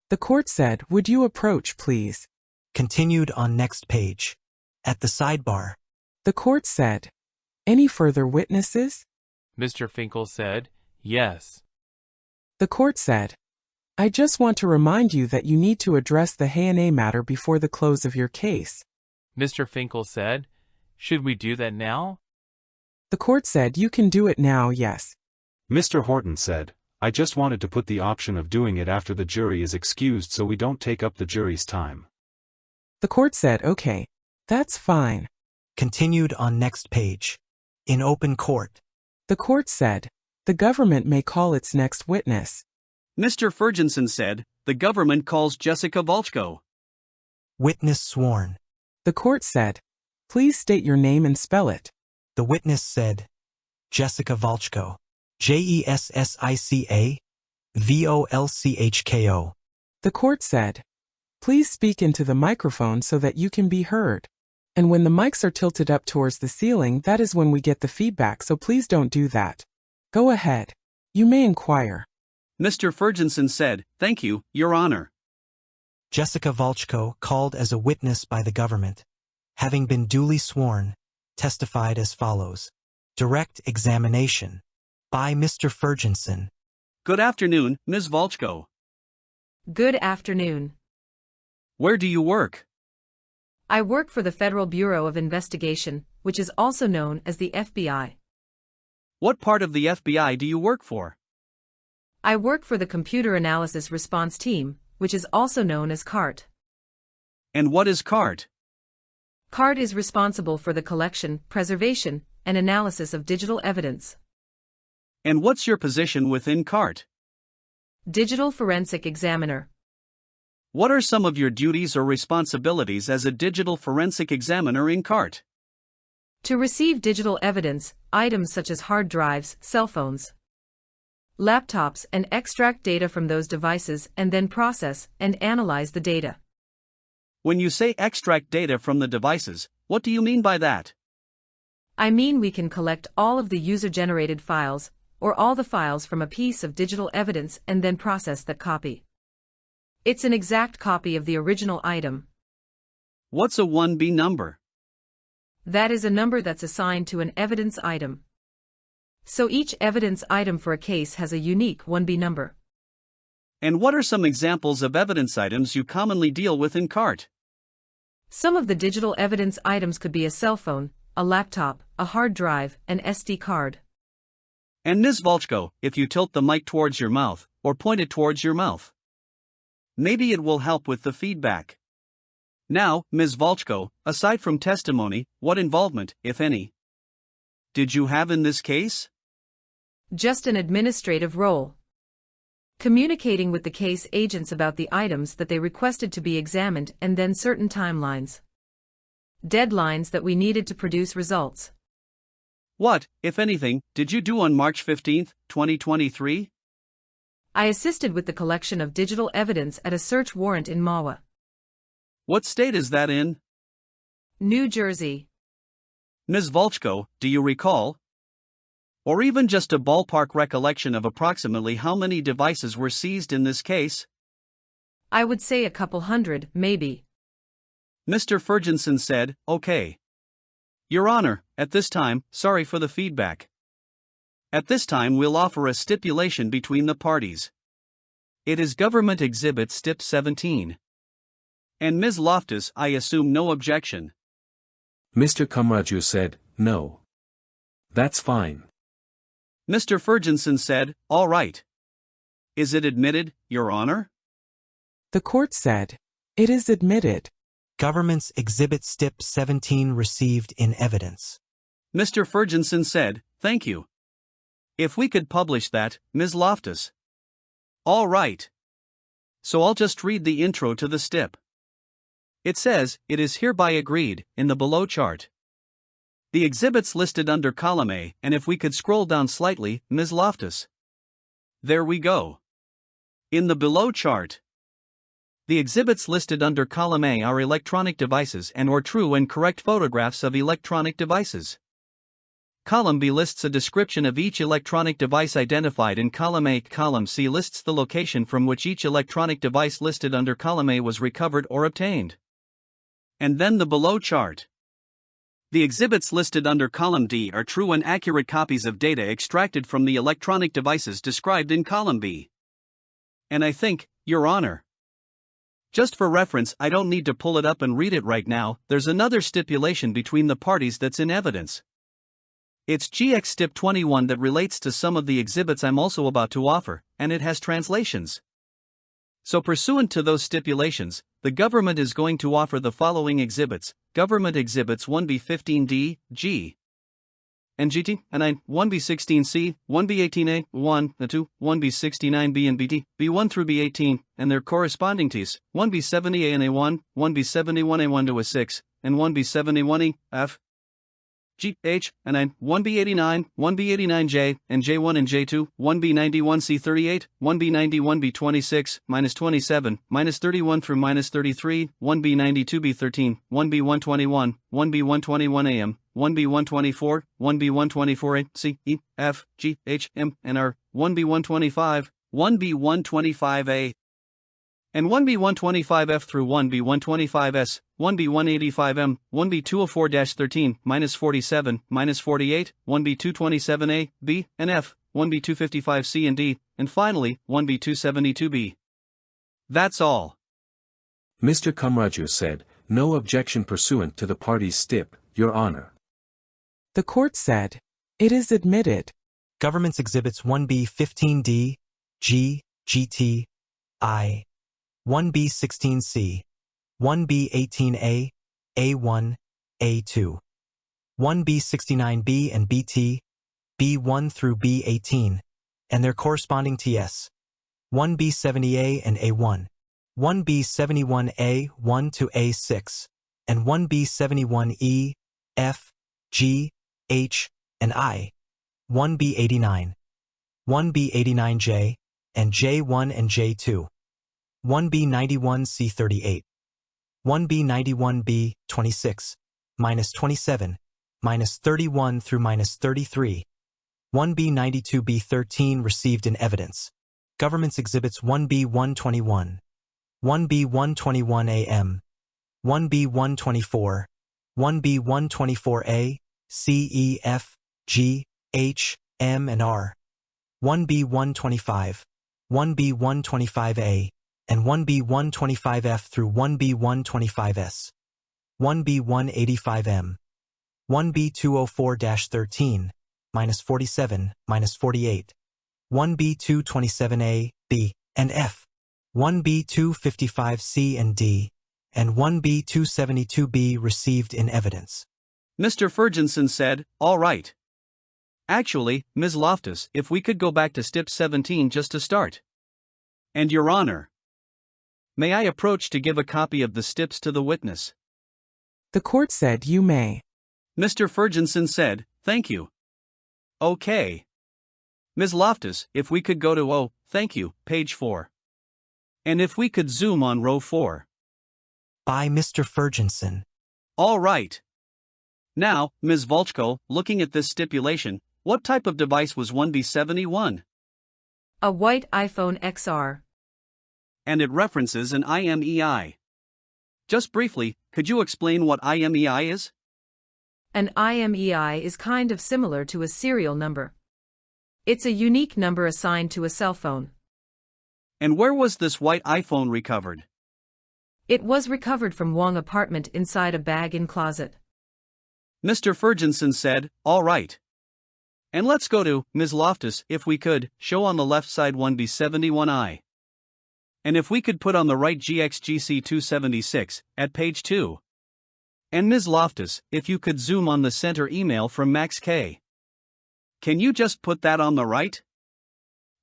The court said, "Would you approach, please?" Continued on next page. At the sidebar. The court said, "Any further witnesses?" Mr. Finkel said, "Yes." The court said, "I just want to remind you that you need to address the H&A matter before the close of your case." Mr. Finkel said, "Should we do that now?" The court said, "You can do it now, yes." Mr. Horton said, "I just wanted to put the option of doing it after the jury is excused so we don't take up the jury's time." The court said, "Okay, that's fine." Continued on next page. In open court. The court said, "The government may call its next witness." Mr. Ferguson said, "The government calls Jessica Volhkol." Witness sworn. The court said, "Please state your name and spell it." The witness said, Jessica Volhkol. Jessica Volhkol. The court said, "Please speak into the microphone so that you can be heard. And when the mics are tilted up towards the ceiling, that is when we get the feedback, so please don't do that. Go ahead. You may inquire." Mr. Ferguson said, "Thank you, Your Honor." Jessica Volhkol, called as a witness by the government, having been duly sworn, testified as follows. Direct examination. By Mr. Ferguson. Good afternoon, Ms. Volhkol. Good afternoon. Where do you work? I work for the Federal Bureau of Investigation, which is also known as the FBI. What part of the FBI do you work for? I work for the Computer Analysis Response Team, which is also known as CART. And what is CART? CART is responsible for the collection, preservation, and analysis of digital evidence. And what's your position within CART? Digital Forensic Examiner. What are some of your duties or responsibilities as a digital forensic examiner in CART? To receive digital evidence, items such as hard drives, cell phones, laptops, and extract data from those devices and then process and analyze the data. When you say extract data from the devices, what do you mean by that? I mean we can collect all of the user-generated files, or all the files from a piece of digital evidence and then process that copy. It's an exact copy of the original item. What's a 1B number? That is a number that's assigned to an evidence item. So each evidence item for a case has a unique 1B number. And what are some examples of evidence items you commonly deal with in CART? Some of the digital evidence items could be a cell phone, a laptop, a hard drive, an SD card. And Ms. Volhkol, if you tilt the mic towards your mouth, or point it towards your mouth, maybe it will help with the feedback. Now, Ms. Volhkol, aside from testimony, what involvement, if any, did you have in this case? Just an administrative role. Communicating with the case agents about the items that they requested to be examined and then certain timelines. Deadlines that we needed to produce results. What, if anything, did you do on March 15, 2023? I assisted with the collection of digital evidence at a search warrant in Mahwah, What state is that in? New Jersey. Ms. Volhkol, do you recall? Or even just a ballpark recollection of approximately how many devices were seized in this case? I would say a couple hundred, maybe. Mr. Ferguson said, "Okay. Your Honor, at this time, sorry for the feedback. At this time we'll offer a stipulation between the parties. It is Government Exhibit Stip 17. And Ms. Loftus, I assume no objection." Mr. Kamraju said, "No. That's fine." Mr. Ferguson said, "All right. Is it admitted, Your Honor?" The court said, "It is admitted." Government's Exhibit Stip 17 received in evidence. Mr. Ferguson said, "Thank you. If we could publish that, Ms. Loftus." All right. So I'll just read the intro to the stip. It says, "It is hereby agreed," in the below chart. The exhibits listed under column A, and if we could scroll down slightly, Ms. Loftus. There we go. In the below chart, the exhibits listed under column A are electronic devices and/or true and correct photographs of electronic devices. Column B lists a description of each electronic device identified in column A. Column C lists the location from which each electronic device listed under column A was recovered or obtained. And then the below chart. The exhibits listed under column D are true and accurate copies of data extracted from the electronic devices described in column B. And I think, Your Honor, just for reference, I don't need to pull it up and read it right now, there's another stipulation between the parties that's in evidence. It's GX Stip 21 that relates to some of the exhibits I'm also about to offer, and it has translations. So pursuant to those stipulations, the government is going to offer the following exhibits: Government Exhibits 1B15D, G, and GT, and 9, 1B16C, 1B18A, 1, 2, 1B69B and BT, B1 through B18, and their corresponding Ts, 1B70A and A1, 1B71A1 to A6, and 1B71E, F, G, H, and 9, 1B89, 1B89J, and J1 and J2, 1B91C38, 1B91B26, minus 27, minus 31 through minus 33, 1B92B13, 1B121, 1B121AM, 1B124, 1B124A, C, E, F, G, H, M, and R, 1B125, 1B125A, and 1B125F through 1B125S, 1B185M, 1B204-13, minus 47, minus 48, 1B227A, B, and F, 1B255C and D, and finally, 1B272B. That's all. Mr. Kamraju said, no objection pursuant to the parties' stip, Your Honor. The court said, it is admitted. Government's Exhibits 1B15D, G, GT, I, 1B16C, 1B18A, A1, A2, 1B69B and BT, B1 through B18, and their corresponding TS, 1B70A and A1, 1B71A 1 to A6, and 1B71E, F, G, H, and I, 1B89, 1B89J, and J1 and J2, 1B91C38, 1B91B 26, minus 27, minus 31 through minus 33, 1B92B13 received in evidence. Government's Exhibits 1B121, 1B121AM, 1B124, 1B124A, C, E, F, G, H, M, and R, 1B125, 1B125A, and 1B125F through 1B125S, 1B185M, 1B204-13, minus 47, minus 48, 1B227A, B, and F, 1B255C and D, and 1B272B received in evidence. Mr. Ferguson said, all right. Actually, Ms. Loftus, if we could go back to Stip 17 just to start. And Your Honor, may I approach to give a copy of the stips to the witness? The court said you may. Mr. Ferguson said, thank you. Okay. Ms. Loftus, if we could go to thank you, page 4. And if we could zoom on row 4. By Mr. Ferguson. All right. Now, Ms. Volhkol, looking at this stipulation, what type of device was 1B71? A white iPhone XR. And it references an IMEI. Just briefly, could you explain what IMEI is? An IMEI is kind of similar to a serial number. It's a unique number assigned to a cell phone. And where was this white iPhone recovered? It was recovered from Wong apartment inside a bag in closet. Mr. Ferguson said, all right. And let's go to, Ms. Loftus, if we could, show on the left side 1B71I. And if we could put on the right GXGC 276, at page 2. And Ms. Loftus, if you could zoom on the center email from Max K. Can you just put that on the right?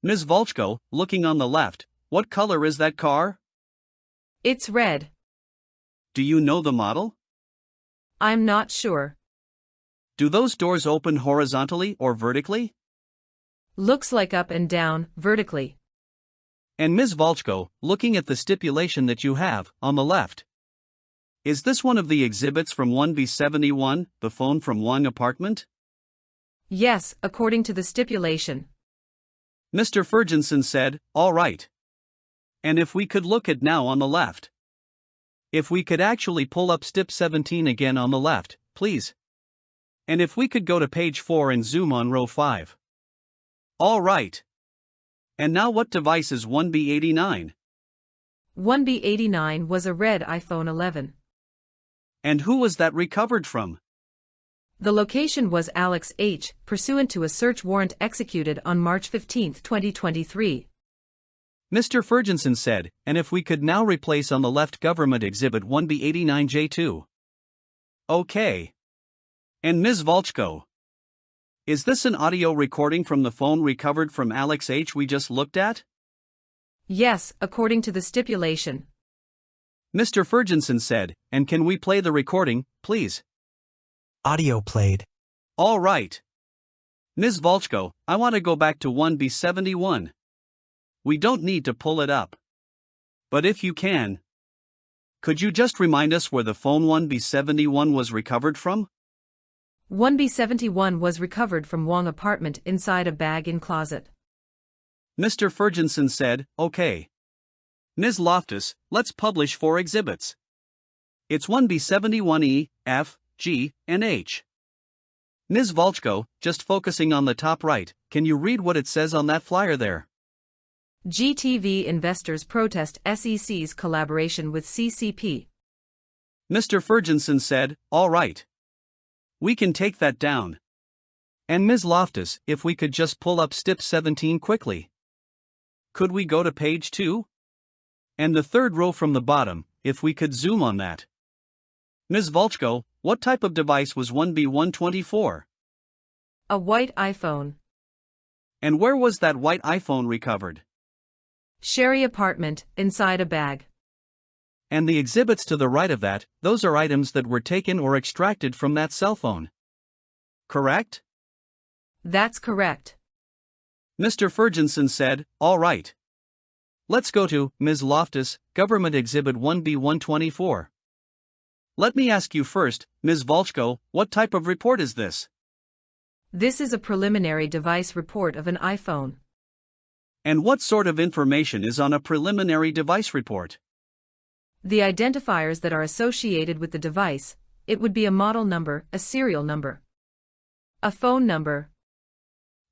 Ms. Volhkol, looking on the left, what color is that car? It's red. Do you know the model? I'm not sure. Do those doors open horizontally or vertically? Looks like up and down, vertically. And Ms. Volhkol, looking at the stipulation that you have, on the left. Is this one of the exhibits from 1B71, the phone from Wong apartment? Yes, according to the stipulation. Mr. Ferguson said, all right. And if we could look at now on the left. If we could actually pull up stip 17 again on the left, please. And if we could go to page 4 and zoom on row 5. All right. And now what device is 1B89? 1B89 was a red iPhone 11. And who was that recovered from? The location was Alex H., pursuant to a search warrant executed on March 15, 2023. Mr. Ferguson said, and if we could now replace on the left government exhibit 1B89J2. Okay. And Ms. Volhkol. Is this an audio recording from the phone recovered from Alex H. we just looked at? Yes, according to the stipulation. Mr. Ferguson said, and can we play the recording, please? Audio played. All right. Ms. Volhkol, I want to go back to 1B71. We don't need to pull it up. But if you can, could you just remind us where the phone 1B71 was recovered from? 1B71 was recovered from Wong apartment inside a bag in closet. Mr. Ferguson said, okay. Ms. Loftus, let's publish 4 exhibits. It's 1B71E, F, G, and H. Ms. Volhkol, just focusing on the top right, can you read what it says on that flyer there? GTV investors protest SEC's collaboration with CCP. Mr. Ferguson said, all right. We can take that down. And Ms. Loftus, if we could just pull up stip 17 quickly. Could we go to page 2? And the third row from the bottom, if we could zoom on that. Ms. Volhkol, what type of device was 1B124? A white iPhone. And where was that white iPhone recovered? Sherry apartment, inside a bag. And the exhibits to the right of that, those are items that were taken or extracted from that cell phone. Correct? That's correct. Mr. Ferguson said, all right. Let's go to Ms. Loftus, Government Exhibit 1B124. Let me ask you first, Ms. Volhkol, what type of report is this? This is a preliminary device report of an iPhone. And what sort of information is on a preliminary device report? The identifiers that are associated with the device. It would be a model number, a serial number, a phone number.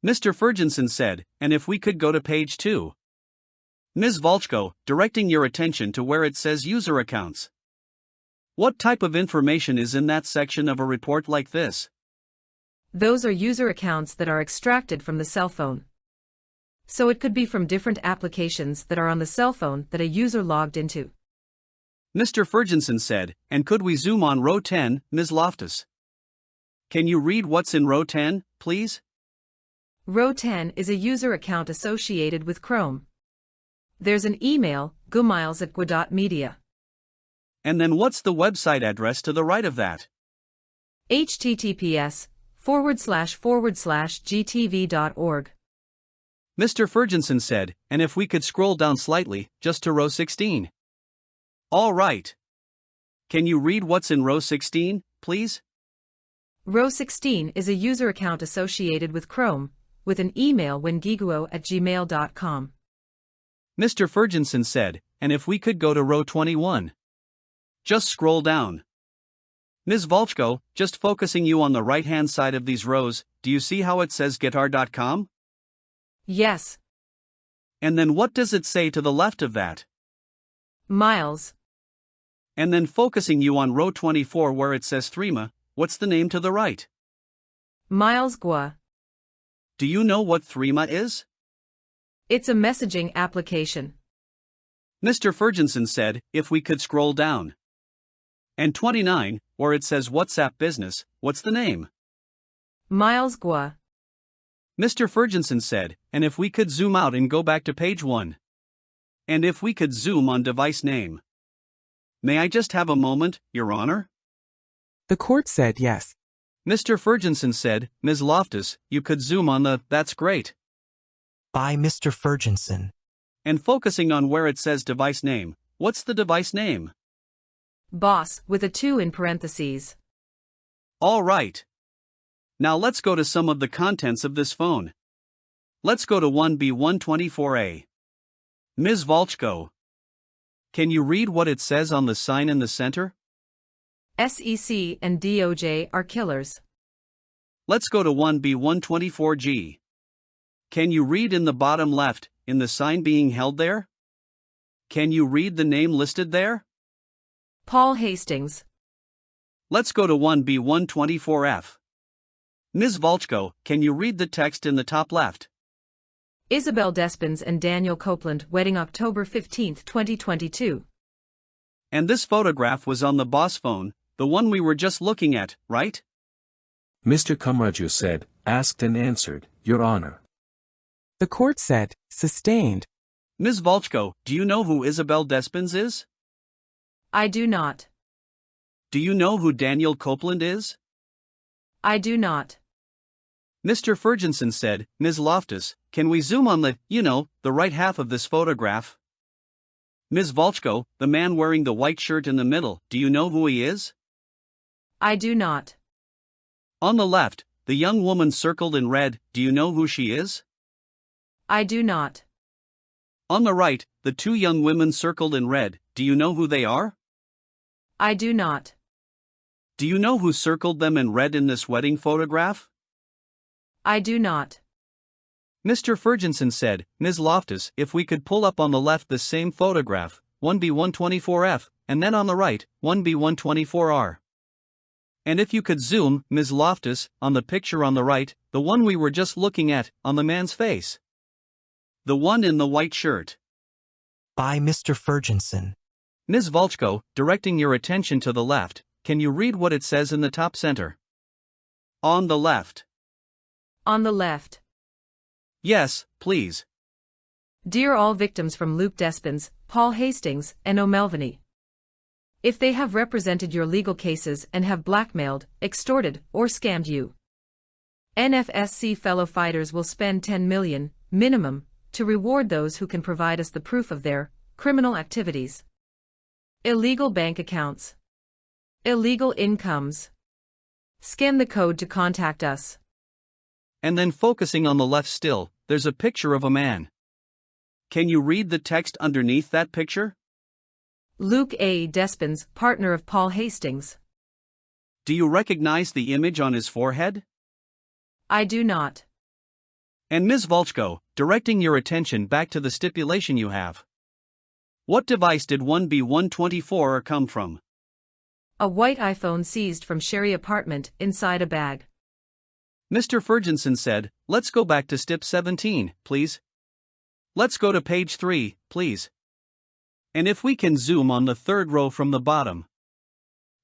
Mr. Ferguson said, and if we could go to page 2. Ms. Volhkol, directing your attention to where it says user accounts. What type of information is in that section of a report like this? Those are user accounts that are extracted from the cell phone. So it could be from different applications that are on the cell phone that a user logged into. Mr. Ferguson said, and could we zoom on row 10, Ms. Loftus? Can you read what's in row 10, please? Row 10 is a user account associated with Chrome. There's an email, gumiles@gua.media. And then what's the website address to the right of that? https://gtv.org. Mr. Ferguson said, and if we could scroll down slightly, just to row 16. All right. Can you read what's in row 16, please? Row 16 is a user account associated with Chrome, with an email wengiguo@gmail.com. Mr. Ferguson said, and if we could go to row 21. Just scroll down. Ms. Volhkol, just focusing you on the right-hand side of these rows, do you see how it says guitar.com? Yes. And then what does it say to the left of that? Miles. And then focusing you on row 24 where it says Threema, what's the name to the right? Miles Gua. Do you know what Threema is? It's a messaging application. Mr. Ferguson said, if we could scroll down. And 29, where it says WhatsApp Business, what's the name? Miles Gua. Mr. Ferguson said, and if we could zoom out and go back to page 1. And if we could zoom on device name. May I just have a moment, Your Honor? The court said yes. Mr. Ferguson said, Ms. Loftus, you could zoom on the, that's great. By Mr. Ferguson. And focusing on where it says device name, what's the device name? Boss, with a 2 in parentheses. All right. Now let's go to some of the contents of this phone. Let's go to 1B124A. Ms. Volhkol. Can you read what it says on the sign in the center? SEC and DOJ are killers. Let's go to 1B124G. Can you read in the bottom left, in the sign being held there? Can you read the name listed there? Paul Hastings. Let's go to 1B124F. Ms. Volhkol, can you read the text in the top left? Isabel Despens and Daniel Copeland wedding October 15, 2022. And this photograph was on the boss phone, the one we were just looking at, right? Mr. Kamaraju said, asked and answered, Your Honor. The court said, sustained. Ms. Volhkol, do you know who Isabel Despens is? I do not. Do you know who Daniel Copeland is? I do not. Mr. Ferguson said, Ms. Loftus, can we zoom on the right half of this photograph? Ms. Volhkol, the man wearing the white shirt in the middle, do you know who he is? I do not. On the left, the young woman circled in red, do you know who she is? I do not. On the right, the two young women circled in red, do you know who they are? I do not. Do you know who circled them in red in this wedding photograph? I do not. Mr. Ferguson said, Ms. Loftus, if we could pull up on the left the same photograph, 1B124F, and then on the right, 1B124R. And if you could zoom, Ms. Loftus, on the picture on the right, the one we were just looking at, on the man's face. The one in the white shirt. By Mr. Ferguson. Ms. Volhkol, directing your attention to the left, can you read what it says in the top center? On the left. On the left. Yes, please. Dear all victims from Luke Despens, Paul Hastings, and O'Melveny. If they have represented your legal cases and have blackmailed, extorted, or scammed you, NFSC fellow fighters will spend $10 million, minimum, to reward those who can provide us the proof of their criminal activities. Illegal bank accounts. Illegal incomes. Scan the code to contact us. And then focusing on the left still, there's a picture of a man. Can you read the text underneath that picture? Luke A. Despens, partner of Paul Hastings. Do you recognize the image on his forehead? I do not. And Ms. Volhkol, directing your attention back to the stipulation you have. What device did 1B124 come from? A white iPhone seized from Sherry apartment inside a bag. Mr. Ferguson said, let's go back to stip 17, please. Let's go to page 3, please. And if we can zoom on the third row from the bottom.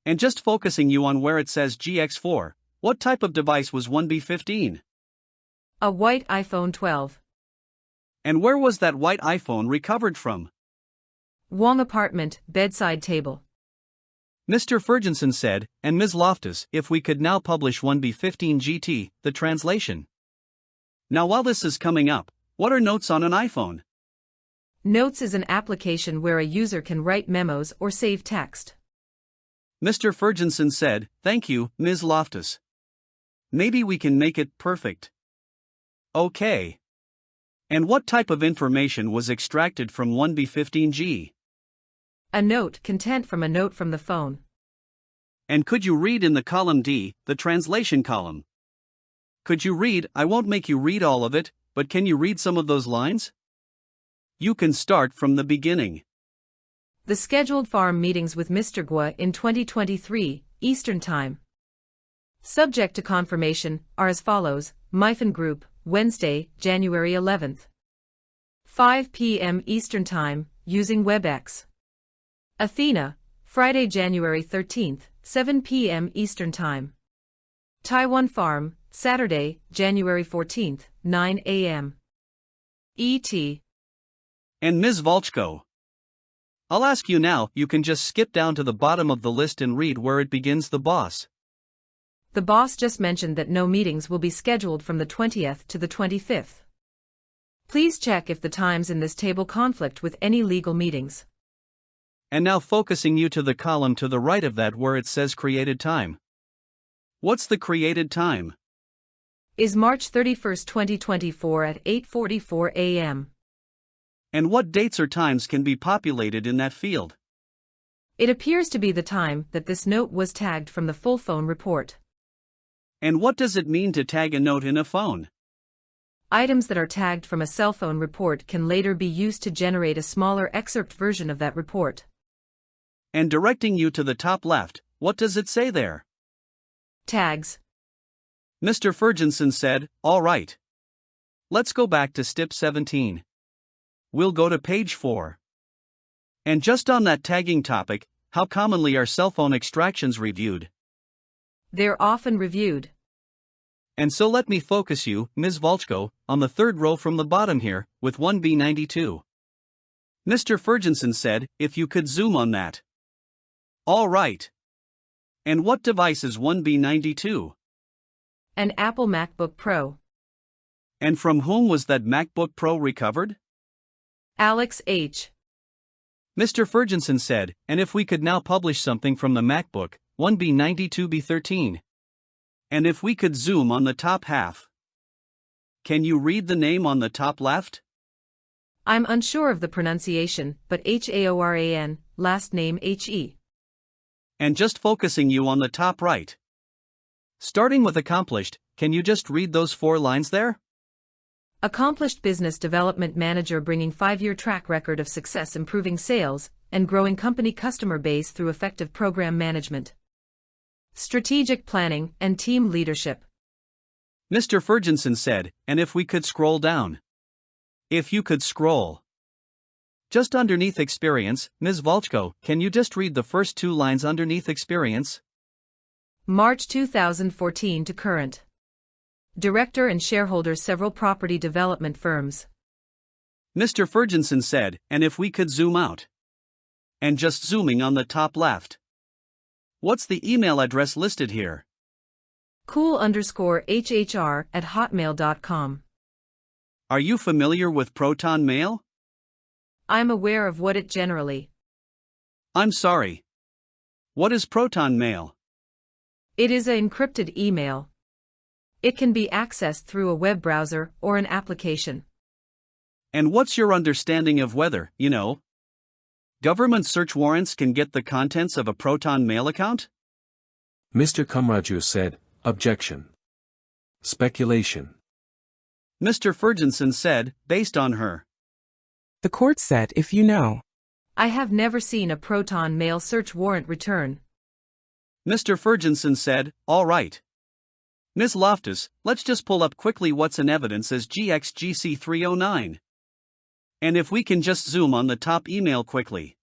And just focusing you on where it says GX4, what type of device was 1B15? A white iPhone 12. And where was that white iPhone recovered from? Wong apartment, bedside table. Mr. Ferguson said, and Ms. Loftus, if we could now publish 1B15 GT, the translation. Now while this is coming up, what are notes on an iPhone? Notes is an application where a user can write memos or save text. Mr. Ferguson said, thank you, Ms. Loftus. Maybe we can make it perfect. Okay. And what type of information was extracted from 1B15G? A note content from a note from the phone. And could you read in the column D, the translation column? Could you read? I won't make you read all of it, but can you read some of those lines? You can start from the beginning. The scheduled farm meetings with Mr. Gua in 2023, Eastern Time. Subject to confirmation, are as follows: Myfin Group, Wednesday, January 11th. 5 p.m. Eastern Time, using WebEx. Athena, Friday, January 13th, 7 p.m. Eastern Time. Taiwan Farm, Saturday, January 14th, 9 a.m. ET. And Ms. Volhkol. I'll ask you now, you can just skip down to the bottom of the list and read where it begins. The boss. The boss just mentioned that no meetings will be scheduled from the 20th to the 25th. Please check if the times in this table conflict with any legal meetings. And now focusing you to the column to the right of that where it says created time. What's the created time? Is March 31, 2024 at 8:44 a.m. And what dates or times can be populated in that field? It appears to be the time that this note was tagged from the full phone report. And what does it mean to tag a note in a phone? Items that are tagged from a cell phone report can later be used to generate a smaller excerpt version of that report. And directing you to the top left, what does it say there? Tags. Mr. Ferguson said, "All right. Let's go back to step 17. We'll go to page 4. And just on that tagging topic, how commonly are cell phone extractions reviewed?" They're often reviewed. And so let me focus you, Ms. Volhkol, on the third row from the bottom here, with 1B92. Mr. Ferguson said, if you could zoom on that. All right. And what device is 1B92? An Apple MacBook Pro. And from whom was that MacBook Pro recovered? Alex H. Mr. Ferguson said, and if we could now publish something from the MacBook, 1B92B13. And if we could zoom on the top half. Can you read the name on the top left? I'm unsure of the pronunciation, but Haoran, last name He. And just focusing you on the top right. Starting with accomplished, can you just read those 4 lines there? Accomplished business development manager bringing 5-year track record of success improving sales and growing company customer base through effective program management, strategic planning, and team leadership. Mr. Ferguson said, and if we could scroll down. If you could scroll. Just underneath experience, Ms. Volhkol, can you just read the first 2 lines underneath experience? March 2014 to current. Director and shareholder several property development firms. Mr. Ferguson said, and if we could zoom out. And just zooming on the top left. What's the email address listed here? cool_hhr@hotmail.com. Are you familiar with Proton Mail? I'm aware of what it generally. I'm sorry. What is Proton Mail? It is an encrypted email. It can be accessed through a web browser or an application. And what's your understanding of whether, government search warrants can get the contents of a Proton Mail account? Mr. Kamraju said, objection. Speculation. Mr. Ferguson said, based on her. The court said, if you know. I have never seen a Proton Mail search warrant return. Mr. Ferguson said, all right. Ms. Loftus, let's just pull up quickly what's in evidence as GXGC 309. And if we can just zoom on the top email quickly.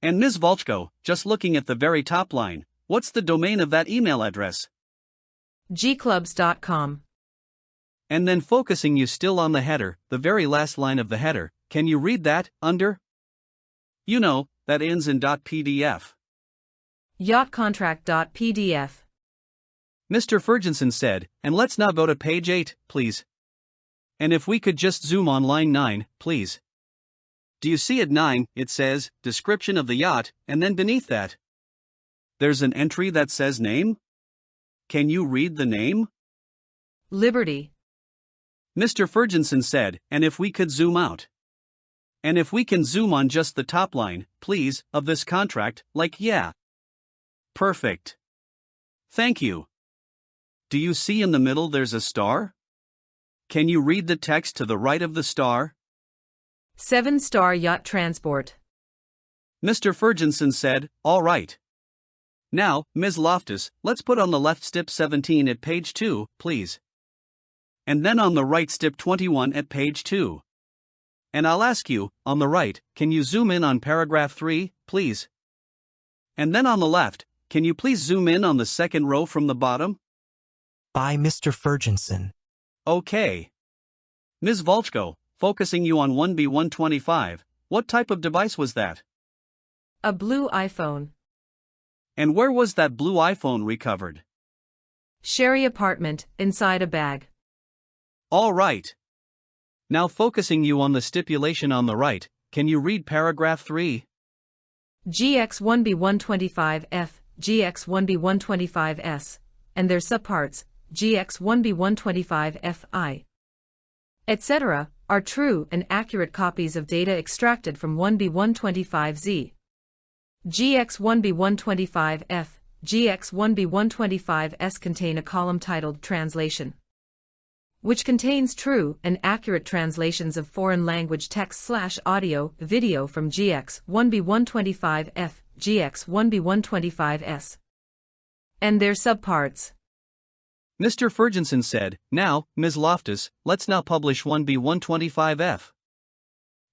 And Ms. Volhkol, just looking at the very top line, what's the domain of that email address? gclubs.com. And then focusing you still on the header, the very last line of the header, can you read that, under? That ends in .pdf. yachtcontract.pdf. Mr. Ferguson said, and let's now go to page 8, please. And if we could just zoom on line 9, please. Do you see at 9, it says, description of the yacht, and then beneath that, there's an entry that says name? Can you read the name? Liberty. Mr. Ferguson said, and if we could zoom out. And if we can zoom on just the top line, please, of this contract, yeah. Perfect. Thank you. Do you see in the middle there's a star? Can you read the text to the right of the star? 7-star yacht transport. Mr. Ferguson said, all right. Now, Ms. Loftus, let's put on the left step 17 at page 2, please. And then on the right step 21 at page 2. And I'll ask you, on the right, can you zoom in on paragraph 3, please? And then on the left, can you please zoom in on the second row from the bottom? By Mr. Ferguson. Okay. Ms. Volhkol, focusing you on 1B125, what type of device was that? A blue iPhone. And where was that blue iPhone recovered? Sherry apartment, inside a bag. All right. Now focusing you on the stipulation on the right, can you read paragraph 3? GX1B125F, GX1B125S, and their subparts, GX1B125FI, etc., are true and accurate copies of data extracted from 1B125Z. GX1B125F, GX1B125S contain a column titled Translation, which contains true and accurate translations of foreign language text/audio, video from GX1B125F, GX1B125S, and their subparts. Mr. Ferguson said, "Now, Ms. Loftus, let's now publish 1B125F.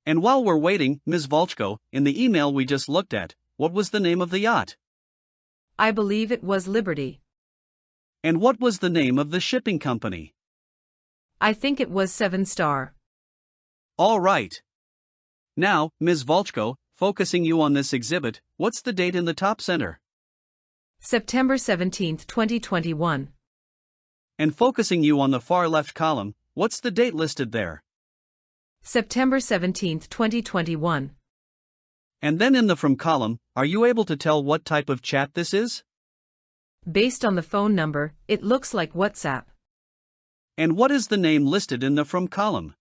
And while we're waiting, Ms. Volhkol, in the email we just looked at, what was the name of the yacht? I believe it was Liberty. And what was the name of the shipping company? I think it was 7 Star. All right. Now, Ms. Volhkol, focusing you on this exhibit, what's the date in the top center? September 17, 2021. And focusing you on the far left column, what's the date listed there? September 17, 2021. And then in the From column, are you able to tell what type of chat this is? Based on the phone number, it looks like WhatsApp. And what is the name listed in the From column?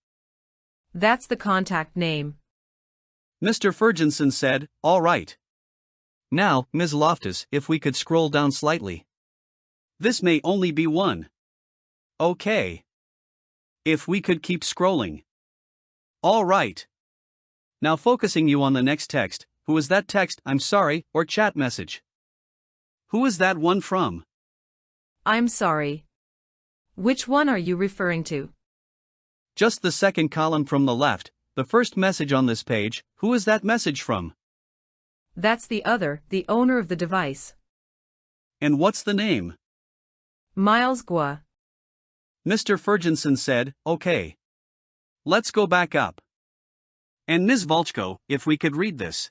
That's the contact name. Mr. Ferguson said, "All right. Now, Ms. Loftus, if we could scroll down slightly. This may only be one. Okay. If we could keep scrolling. All right. Now focusing you on the next text, who is that text, I'm sorry, or chat message? Who is that one from? I'm sorry. Which one are you referring to? Just the second column from the left, the first message on this page, who is that message from? That's the owner of the device. And what's the name? Miles Gua. Mr. Ferguson said, "Okay. Let's go back up. And Ms. Volhkol, if we could read this.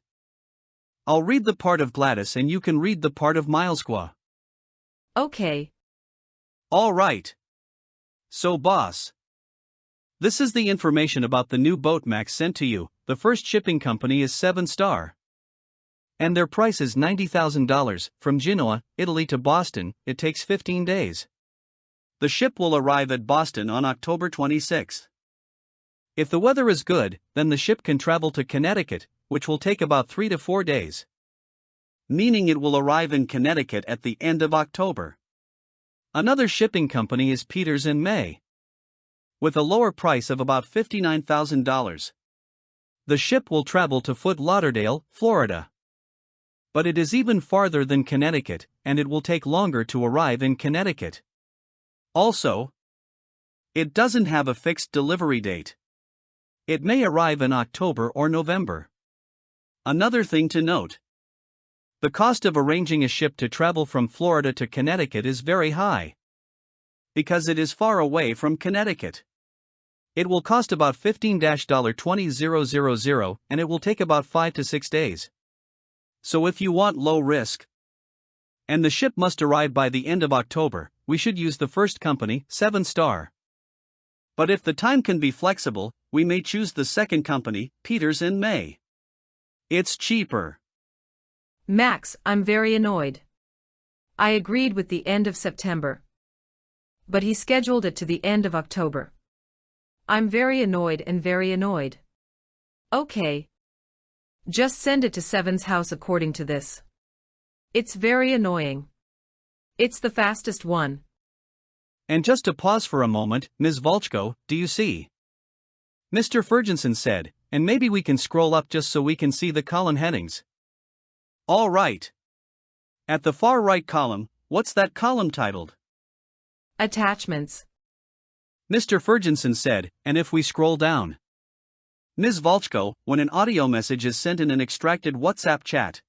I'll read the part of Gladys and you can read the part of Miles Gua." Okay. All right. So boss. This is the information about the new boat Max sent to you. The first shipping company is 7 Star. And their price is $90,000, from Genoa, Italy to Boston, it takes 15 days. The ship will arrive at Boston on October 26. If the weather is good, then the ship can travel to Connecticut, which will take about 3 to 4 days. Meaning it will arrive in Connecticut at the end of October. Another shipping company is Peters in May, with a lower price of about $59,000. The ship will travel to Fort Lauderdale, Florida. But it is even farther than Connecticut, and it will take longer to arrive in Connecticut. Also, it doesn't have a fixed delivery date. It may arrive in October or November. Another thing to note: the cost of arranging a ship to travel from Florida to Connecticut is very high. Because it is far away from Connecticut. It will cost about $15-$20,000 and it will take about 5 to 6 days. So if you want low risk, and the ship must arrive by the end of October, we should use the first company, 7 Star. But if the time can be flexible, we may choose the second company, Peters in May. It's cheaper. Max, I'm very annoyed. I agreed with the end of September. But he scheduled it to the end of October. I'm very annoyed and very annoyed. Okay. Just send it to Seven's house according to this. It's very annoying. It's the fastest one. And just to pause for a moment, Ms. Volhkol, do you see? Mr. Ferguson said, and maybe we can scroll up just so we can see the column headings. All right. At the far right column, what's that column titled? Attachments. Mr. Ferguson said, and if we scroll down. Ms. Volhkol, when an audio message is sent in an extracted WhatsApp chat,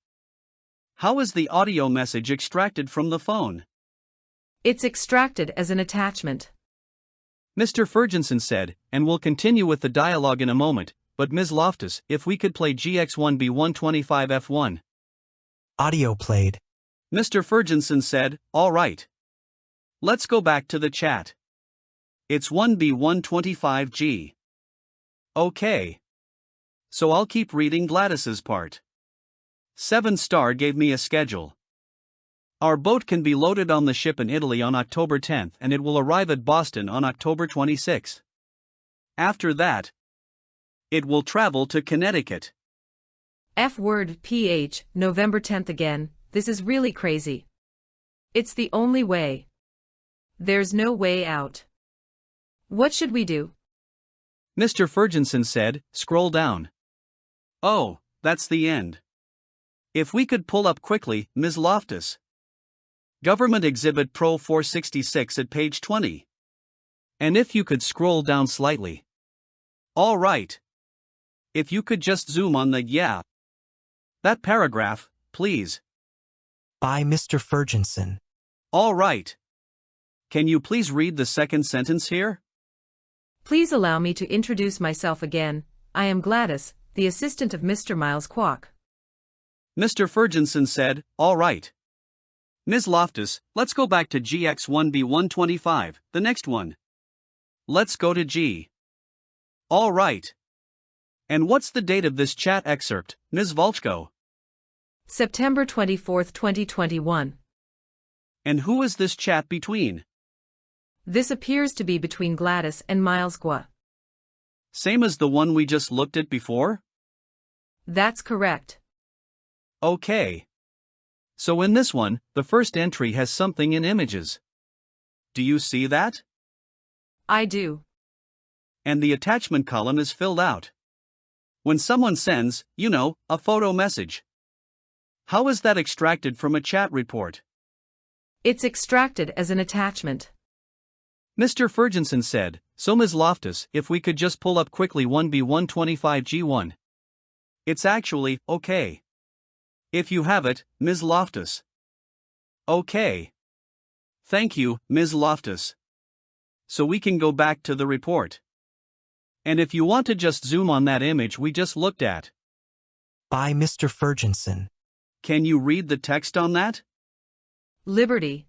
how is the audio message extracted from the phone? It's extracted as an attachment. Mr. Ferguson said, and we'll continue with the dialogue in a moment, but Ms. Loftus, if we could play GX1B125F1. Audio played. Mr. Ferguson said, all right. Let's go back to the chat. It's 1B125G. Okay. So I'll keep reading Gladys's part. 7 Star gave me a schedule. Our boat can be loaded on the ship in Italy on October 10th and it will arrive at Boston on October 26th. After that, it will travel to Connecticut. F word PH, November 10th again, this is really crazy. It's the only way. There's no way out. What should we do? Mr. Ferguson said, scroll down. Oh, that's the end. If we could pull up quickly, Ms. Loftus. Government Exhibit Pro 466 at page 20. And if you could scroll down slightly. All right. If you could just zoom on that paragraph, please. By Mr. Ferguson. All right. Can you please read the second sentence here? Please allow me to introduce myself again. I am Gladys, the assistant of Mr. Miles Kwok. Mr. Ferguson said, all right. Ms. Loftus, let's go back to GX1B125, the next one. Let's go to G. All right. And what's the date of this chat excerpt, Ms. Volhkol? September 24, 2021. And who is this chat between? This appears to be between Gladys and Miles Kwok. Same as the one we just looked at before? That's correct. Okay. So in this one, the first entry has something in images. Do you see that? I do. And the attachment column is filled out. When someone sends, a photo message. How is that extracted from a chat report? It's extracted as an attachment. Mr. Ferguson said, so Ms. Loftus, if we could just pull up quickly 1B125G1. It's actually, okay. If you have it, Ms. Loftus. Okay. Thank you, Ms. Loftus. So we can go back to the report. And if you want to just zoom on that image we just looked at. By Mr. Ferguson. Can you read the text on that? Liberty.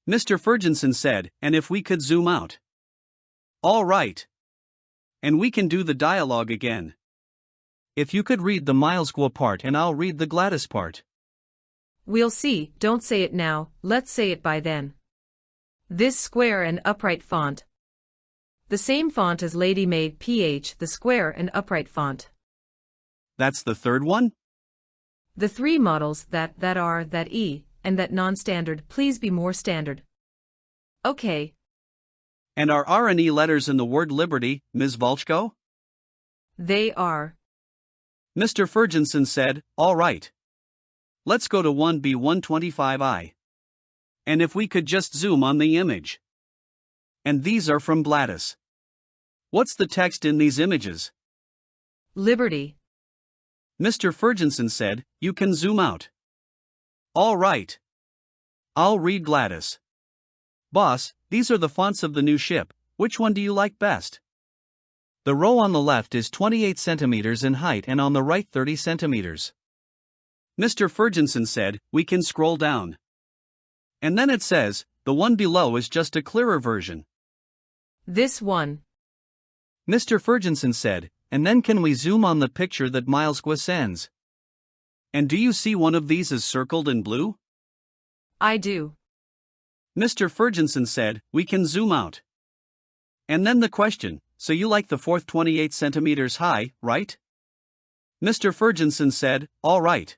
Mr. Ferguson said, and if we could zoom out. All right. And we can do the dialogue again. If you could read the Miles Kwok part and I'll read the Gladys part. We'll see, don't say it now, let's say it by then. This square and upright font. The same font as Lady Maid PH, the square and upright font. That's the third one? The three models that are, that E, and that non-standard, please be more standard. Okay. And are R and E letters in the word liberty, Ms. Volhkol? They are. Mr. Ferguson said, all right. Let's go to 1B125I. And if we could just zoom on the image. And these are from Gladys. What's the text in these images? Liberty. Mr. Ferguson said, you can zoom out. All right. I'll read Gladys. Boss, these are the fonts of the new ship, which one do you like best? The row on the left is 28 centimeters in height and on the right 30 centimeters. Mr. Ferguson said, we can scroll down. And then it says, the one below is just a clearer version. This one. Mr. Ferguson said, and then can we zoom on the picture that Miles Kwok sends? And do you see one of these is circled in blue? I do. Mr. Ferguson said, we can zoom out. And then the question, so you like the fourth 28 centimeters high, right? Mr. Ferguson said, all right.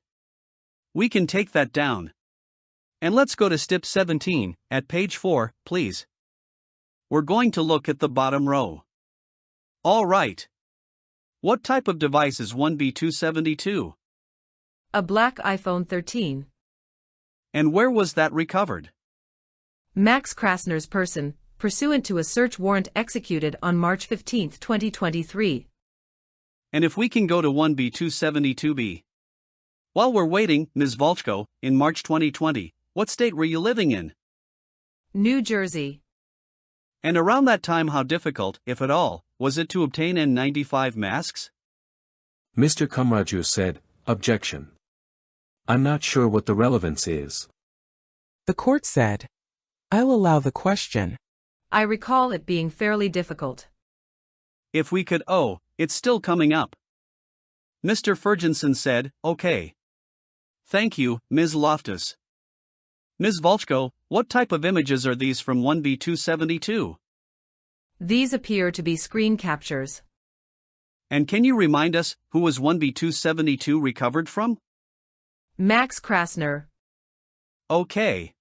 We can take that down. And let's go to step 17, at page 4, please. We're going to look at the bottom row. All right. What type of device is 1B272? A black iPhone 13. And where was that recovered? Max Krasner's person, pursuant to a search warrant executed on March 15, 2023. And if we can go to 1B272B. While we're waiting, Ms. Volhkol, in March 2020, what state were you living in? New Jersey. And around that time how difficult, if at all, was it to obtain N95 masks? Mr. Kamraju said, objection. I'm not sure what the relevance is. The court said, I'll allow the question. I recall it being fairly difficult. If we could, it's still coming up. Mr. Ferguson said, okay. Thank you, Ms. Loftus. Ms. Volhkol, what type of images are these from 1B272? These appear to be screen captures. And can you remind us who was 1B272 recovered from? Max Krasner. Okay.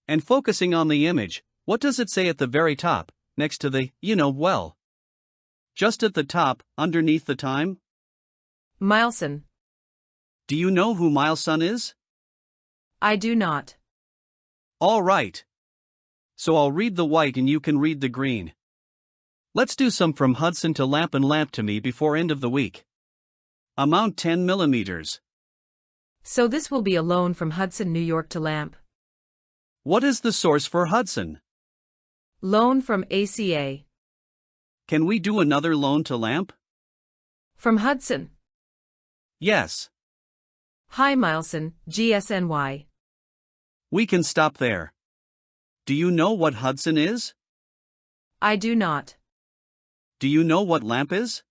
And focusing on the image, what does it say at the very top, next to the, well? Just at the top, underneath the time? Milson. Do you know who Milson is? I do not. All right. So I'll read the white and you can read the green. Let's do some from Hudson to Lamp and Lamp to me before end of the week. Amount 10 millimeters. So this will be a loan from Hudson, New York to Lamp. What is the source for Hudson? Loan from ACA. Can we do another loan to Lamp? From Hudson. Yes. Hi Milson, GSNY. We can stop there. Do you know what Hudson is? I do not. Do you know what Lamp is?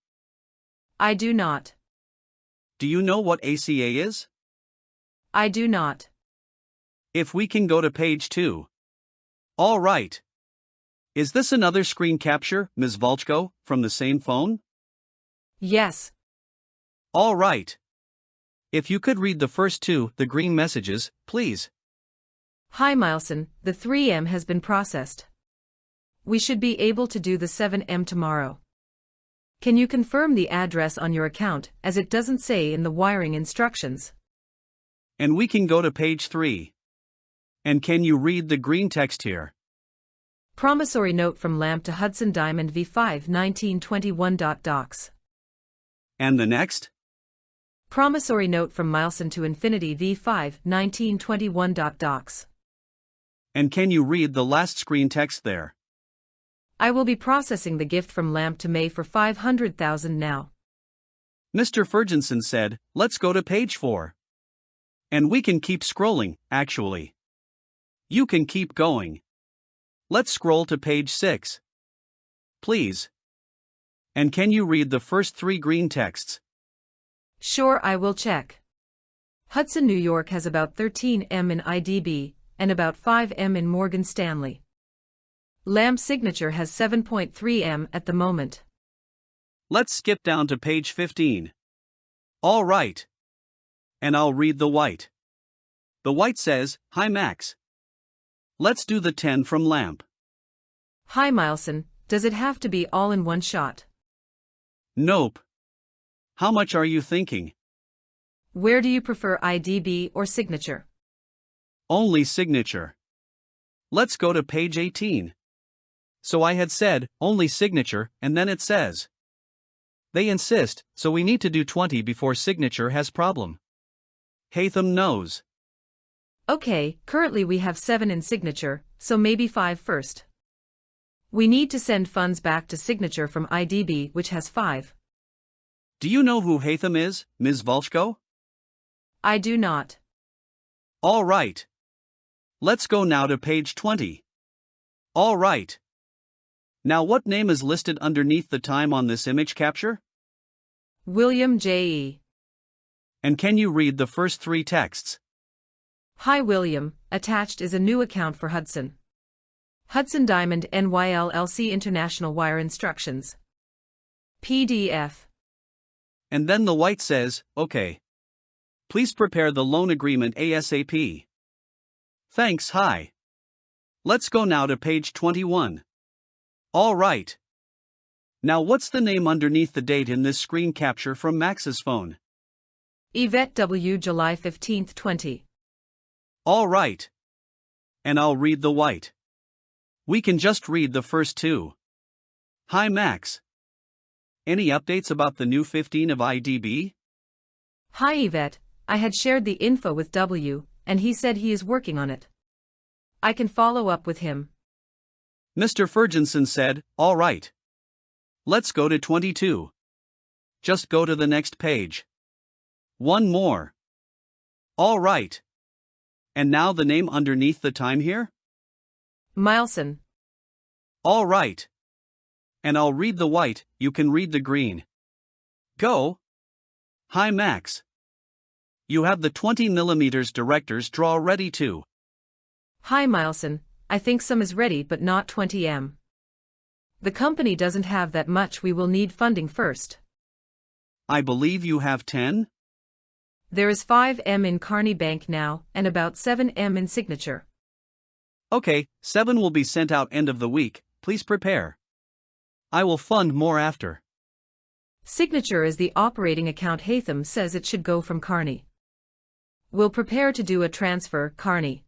I do not. Do you know what ACA is? I do not. If we can go to page 2. All right. Is this another screen capture, Ms. Volhkol, from the same phone? Yes. All right. If you could read the first two, the green messages, please. Hi Milson, the 3M has been processed. We should be able to do the 7M tomorrow. Can you confirm the address on your account, as it doesn't say in the wiring instructions? And we can go to page 3. And can you read the green text here? Promissory note from Lamp to Hudson Diamond V5 1921. Docs. And the next? Promissory note from Milson to Infinity V5 1921. Docs. And can you read the last screen text there? I will be processing the gift from Lamp to May for $500,000 now. Mr. Ferguson said, let's go to page 4. And we can keep scrolling, actually. You can keep going. Let's scroll to page 6. Please. And can you read the first 3 green texts? Sure, I will check. Hudson, New York has about 13 M in IDB, and about 5 M in Morgan Stanley. Lamp's signature has 7.3 M at the moment. Let's skip down to page 15. All right. And I'll read the white. The white says, Hi Max. Let's do the 10 from Lamp. Hi Milson, does it have to be all in one shot? Nope. How much are you thinking? Where do you prefer IDB or signature? Only signature. Let's go to page 18. So I had said, only signature, and then it says. They insist, so we need to do 20 before signature has problem. Hatham knows. Okay, currently we have 7 in signature, so maybe 5 first. We need to send funds back to signature from IDB, which has 5. Do you know who Hatham is, Ms. Volhkol? I do not. All right. Let's go now to page 20. All right. Now what name is listed underneath the time on this image capture? William J.E. And can you read the first 3 texts? Hi William, attached is a new account for Hudson. Hudson Diamond NYLLC International Wire Instructions. PDF. And then the white says, okay. Please prepare the loan agreement ASAP. Thanks, hi. Let's go now to page 21. All right. Now what's the name underneath the date in this screen capture from Max's phone? Yvette W. July 15, 20. All right. And I'll read the white. We can just read the first 2. Hi Max. Any updates about the new 15 of IDB? Hi Yvette, I had shared the info with W, and he said he is working on it. I can follow up with him. Mr. Ferguson said, all right. Let's go to 22. Just go to the next page. One more. All right. And now the name underneath the time here? Milson. All right. And I'll read the white, you can read the green. Go. Hi Max. You have the 20 mm director's draw ready too. Hi Mileson, I think some is ready but not 20M. The company doesn't have that much, we will need funding first. I believe you have 10? There is 5M in Carney Bank now, and about 7M in Signature. Okay, 7 will be sent out end of the week, please prepare. I will fund more after. Signature is the operating account. Hatham says it should go from Carney. We'll prepare to do a transfer, Carney.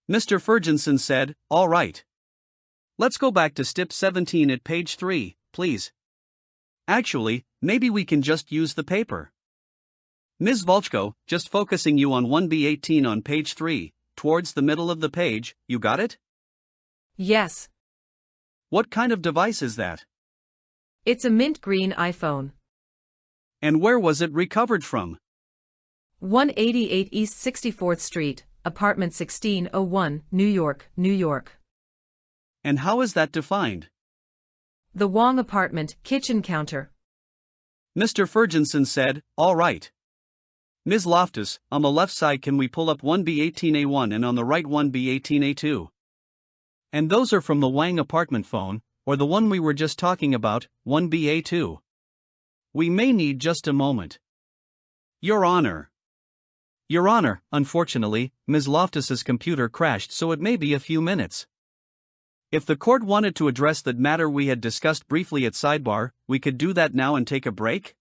Mr. Ferguson said, all right. Let's go back to step 17 at page 3, please. Actually, maybe we can just use the paper. Ms. Volhkol, just focusing you on 1B18 on page 3, towards the middle of the page, you got it? Yes. What kind of device is that? It's a mint green iPhone. And where was it recovered from? 188 East 64th Street, apartment 1601, New York, New York. And how is that defined? The Wong apartment, kitchen counter. Mr. Ferguson said, all right. Ms. Loftus, on the left side can we pull up 1B18A1 and on the right 1B18A2? And those are from the Wang apartment phone, or the one we were just talking about, 1BA2. We may need just a moment. Your Honor. Your Honor, unfortunately, Ms. Loftus's computer crashed, so it may be a few minutes. If the court wanted to address that matter we had discussed briefly at sidebar, we could do that now and take a break?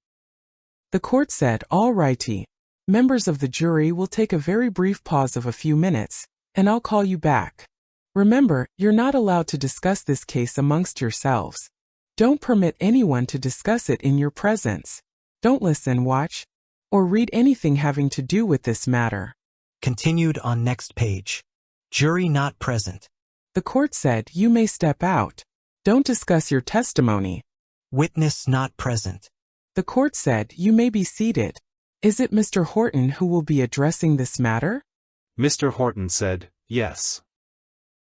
The court said, all righty. Members of the jury will take a very brief pause of a few minutes, and I'll call you back. Remember, you're not allowed to discuss this case amongst yourselves. Don't permit anyone to discuss it in your presence. Don't listen, watch, or read anything having to do with this matter. Continued on next page. Jury not present. The court said, you may step out. Don't discuss your testimony. Witness not present. The court said, you may be seated. Is it Mr. Horton who will be addressing this matter? Mr. Horton said, yes.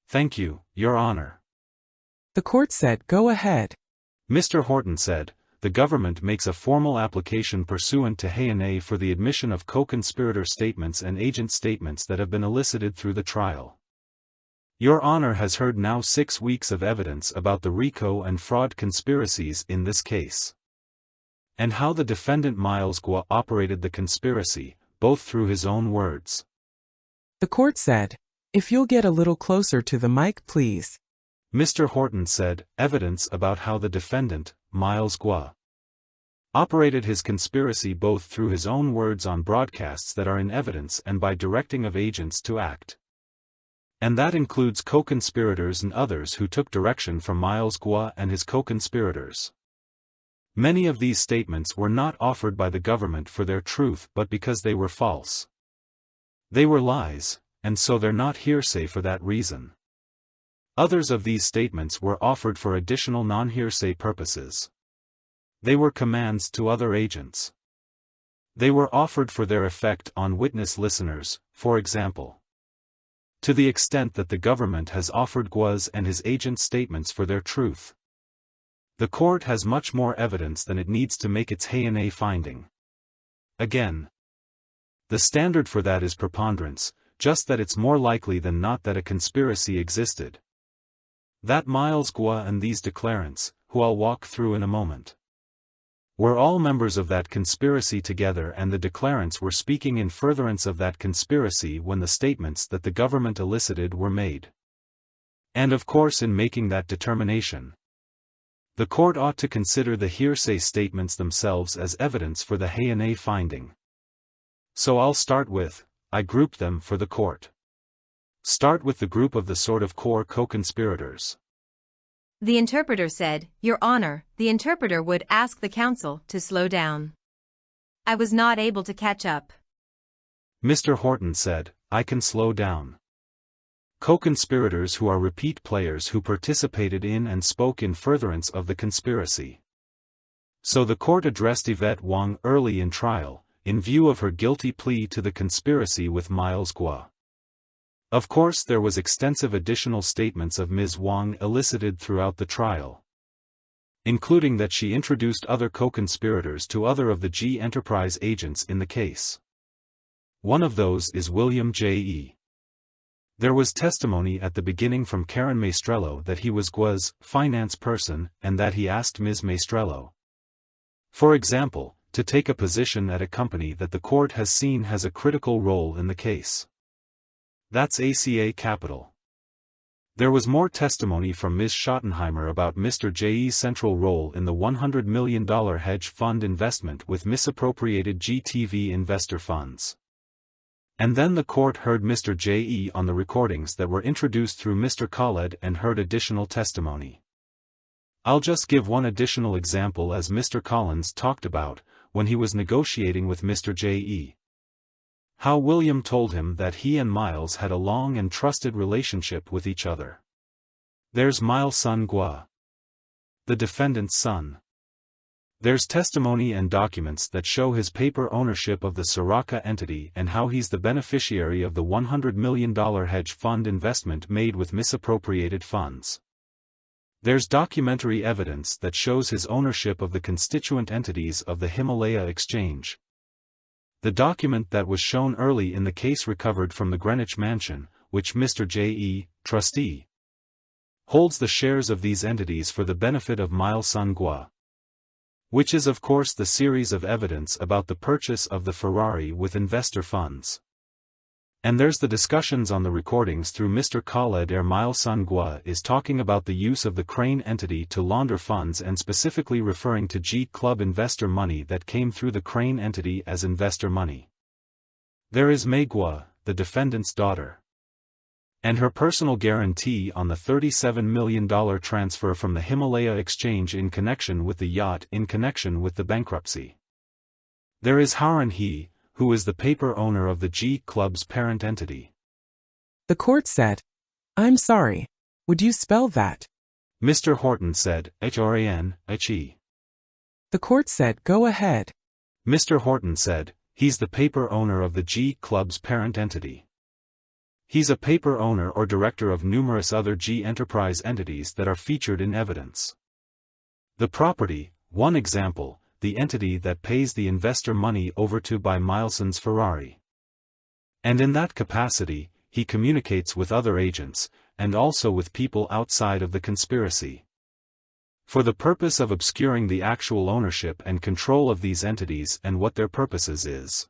Thank you, Your Honor. The court said, go ahead. Mr. Horton said, the government makes a formal application pursuant to Hay for the admission of co-conspirator statements and agent statements that have been elicited through the trial. Your Honor has heard now 6 weeks of evidence about the RICO and fraud conspiracies in this case, and how the defendant Miles Guo operated the conspiracy, both through his own words. The court said, if you'll get a little closer to the mic, please. Mr. Horton said, evidence about how the defendant, Miles Guo, operated his conspiracy both through his own words on broadcasts that are in evidence and by directing of agents to act. And that includes co-conspirators and others who took direction from Miles Guo and his co-conspirators. Many of these statements were not offered by the government for their truth but because they were false. They were lies, and so they're not hearsay for that reason. Others of these statements were offered for additional non-hearsay purposes. They were commands to other agents. They were offered for their effect on witness listeners, for example. To the extent that the government has offered Guo's and his agents' statements for their truth. The court has much more evidence than it needs to make its Hay finding. Again, the standard for that is preponderance, just that it's more likely than not that a conspiracy existed. That Miles Guo and these declarants, who I'll walk through in a moment, were all members of that conspiracy together, and the declarants were speaking in furtherance of that conspiracy when the statements that the government elicited were made. And of course, in making that determination, the court ought to consider the hearsay statements themselves as evidence for the Hay finding. So I'll start with, I grouped them for the court. Start with the group of the sort of core co-conspirators. The interpreter said, Your Honor, the interpreter would ask the counsel to slow down. I was not able to catch up. Mr. Horton said, I can slow down. Co-conspirators who are repeat players who participated in and spoke in furtherance of the conspiracy. So the court addressed Yvette Wang early in trial, in view of her guilty plea to the conspiracy with Miles Guo. Of course, there was extensive additional statements of Ms. Wang elicited throughout the trial, including that she introduced other co-conspirators to other of the G Enterprise agents in the case. One of those is William J.E. There was testimony at the beginning from Karen Maestrello that he was GWA's finance person and that he asked Ms. Maestrello, for example, to take a position at a company that the court has seen has a critical role in the case. That's ACA Capital. There was more testimony from Ms. Schottenheimer about Mr. J.'s central role in the $100 million hedge fund investment with misappropriated GTV investor funds. And then the court heard Mr. J.E. on the recordings that were introduced through Mr. Khaled and heard additional testimony. I'll just give one additional example as Mr. Collins talked about, when he was negotiating with Mr. J.E. How William told him that he and Miles had a long and trusted relationship with each other. There's Miles' son GWA, the defendant's son. There's testimony and documents that show his paper ownership of the Soraka entity and how he's the beneficiary of the $100 million hedge fund investment made with misappropriated funds. There's documentary evidence that shows his ownership of the constituent entities of the Himalaya Exchange. The document that was shown early in the case recovered from the Greenwich Mansion, which Mr. J.E., trustee, holds the shares of these entities for the benefit of Miles' son GWA. Which is of course the series of evidence about the purchase of the Ferrari with investor funds. And there's the discussions on the recordings through Mr. Khaled Miles' son GWA is talking about the use of the Crane entity to launder funds and specifically referring to G Club investor money that came through the Crane entity as investor money. There is May GWA, the defendant's daughter, and her personal guarantee on the $37 million transfer from the Himalaya Exchange in connection with the yacht in connection with the bankruptcy. There is Harun He, who is the paper owner of the G Club's parent entity. The court said, "I'm sorry. Would you spell that?" Mr. Horton said, HRAN-HE. The court said, "Go ahead." Mr. Horton said, "He's the paper owner of the G Club's parent entity. He's a paper owner or director of numerous other G Enterprise entities that are featured in evidence. The property, one example, the entity that pays the investor money over to buy Mileson's Ferrari. And in that capacity, he communicates with other agents, and also with people outside of the conspiracy, for the purpose of obscuring the actual ownership and control of these entities and what their purposes is.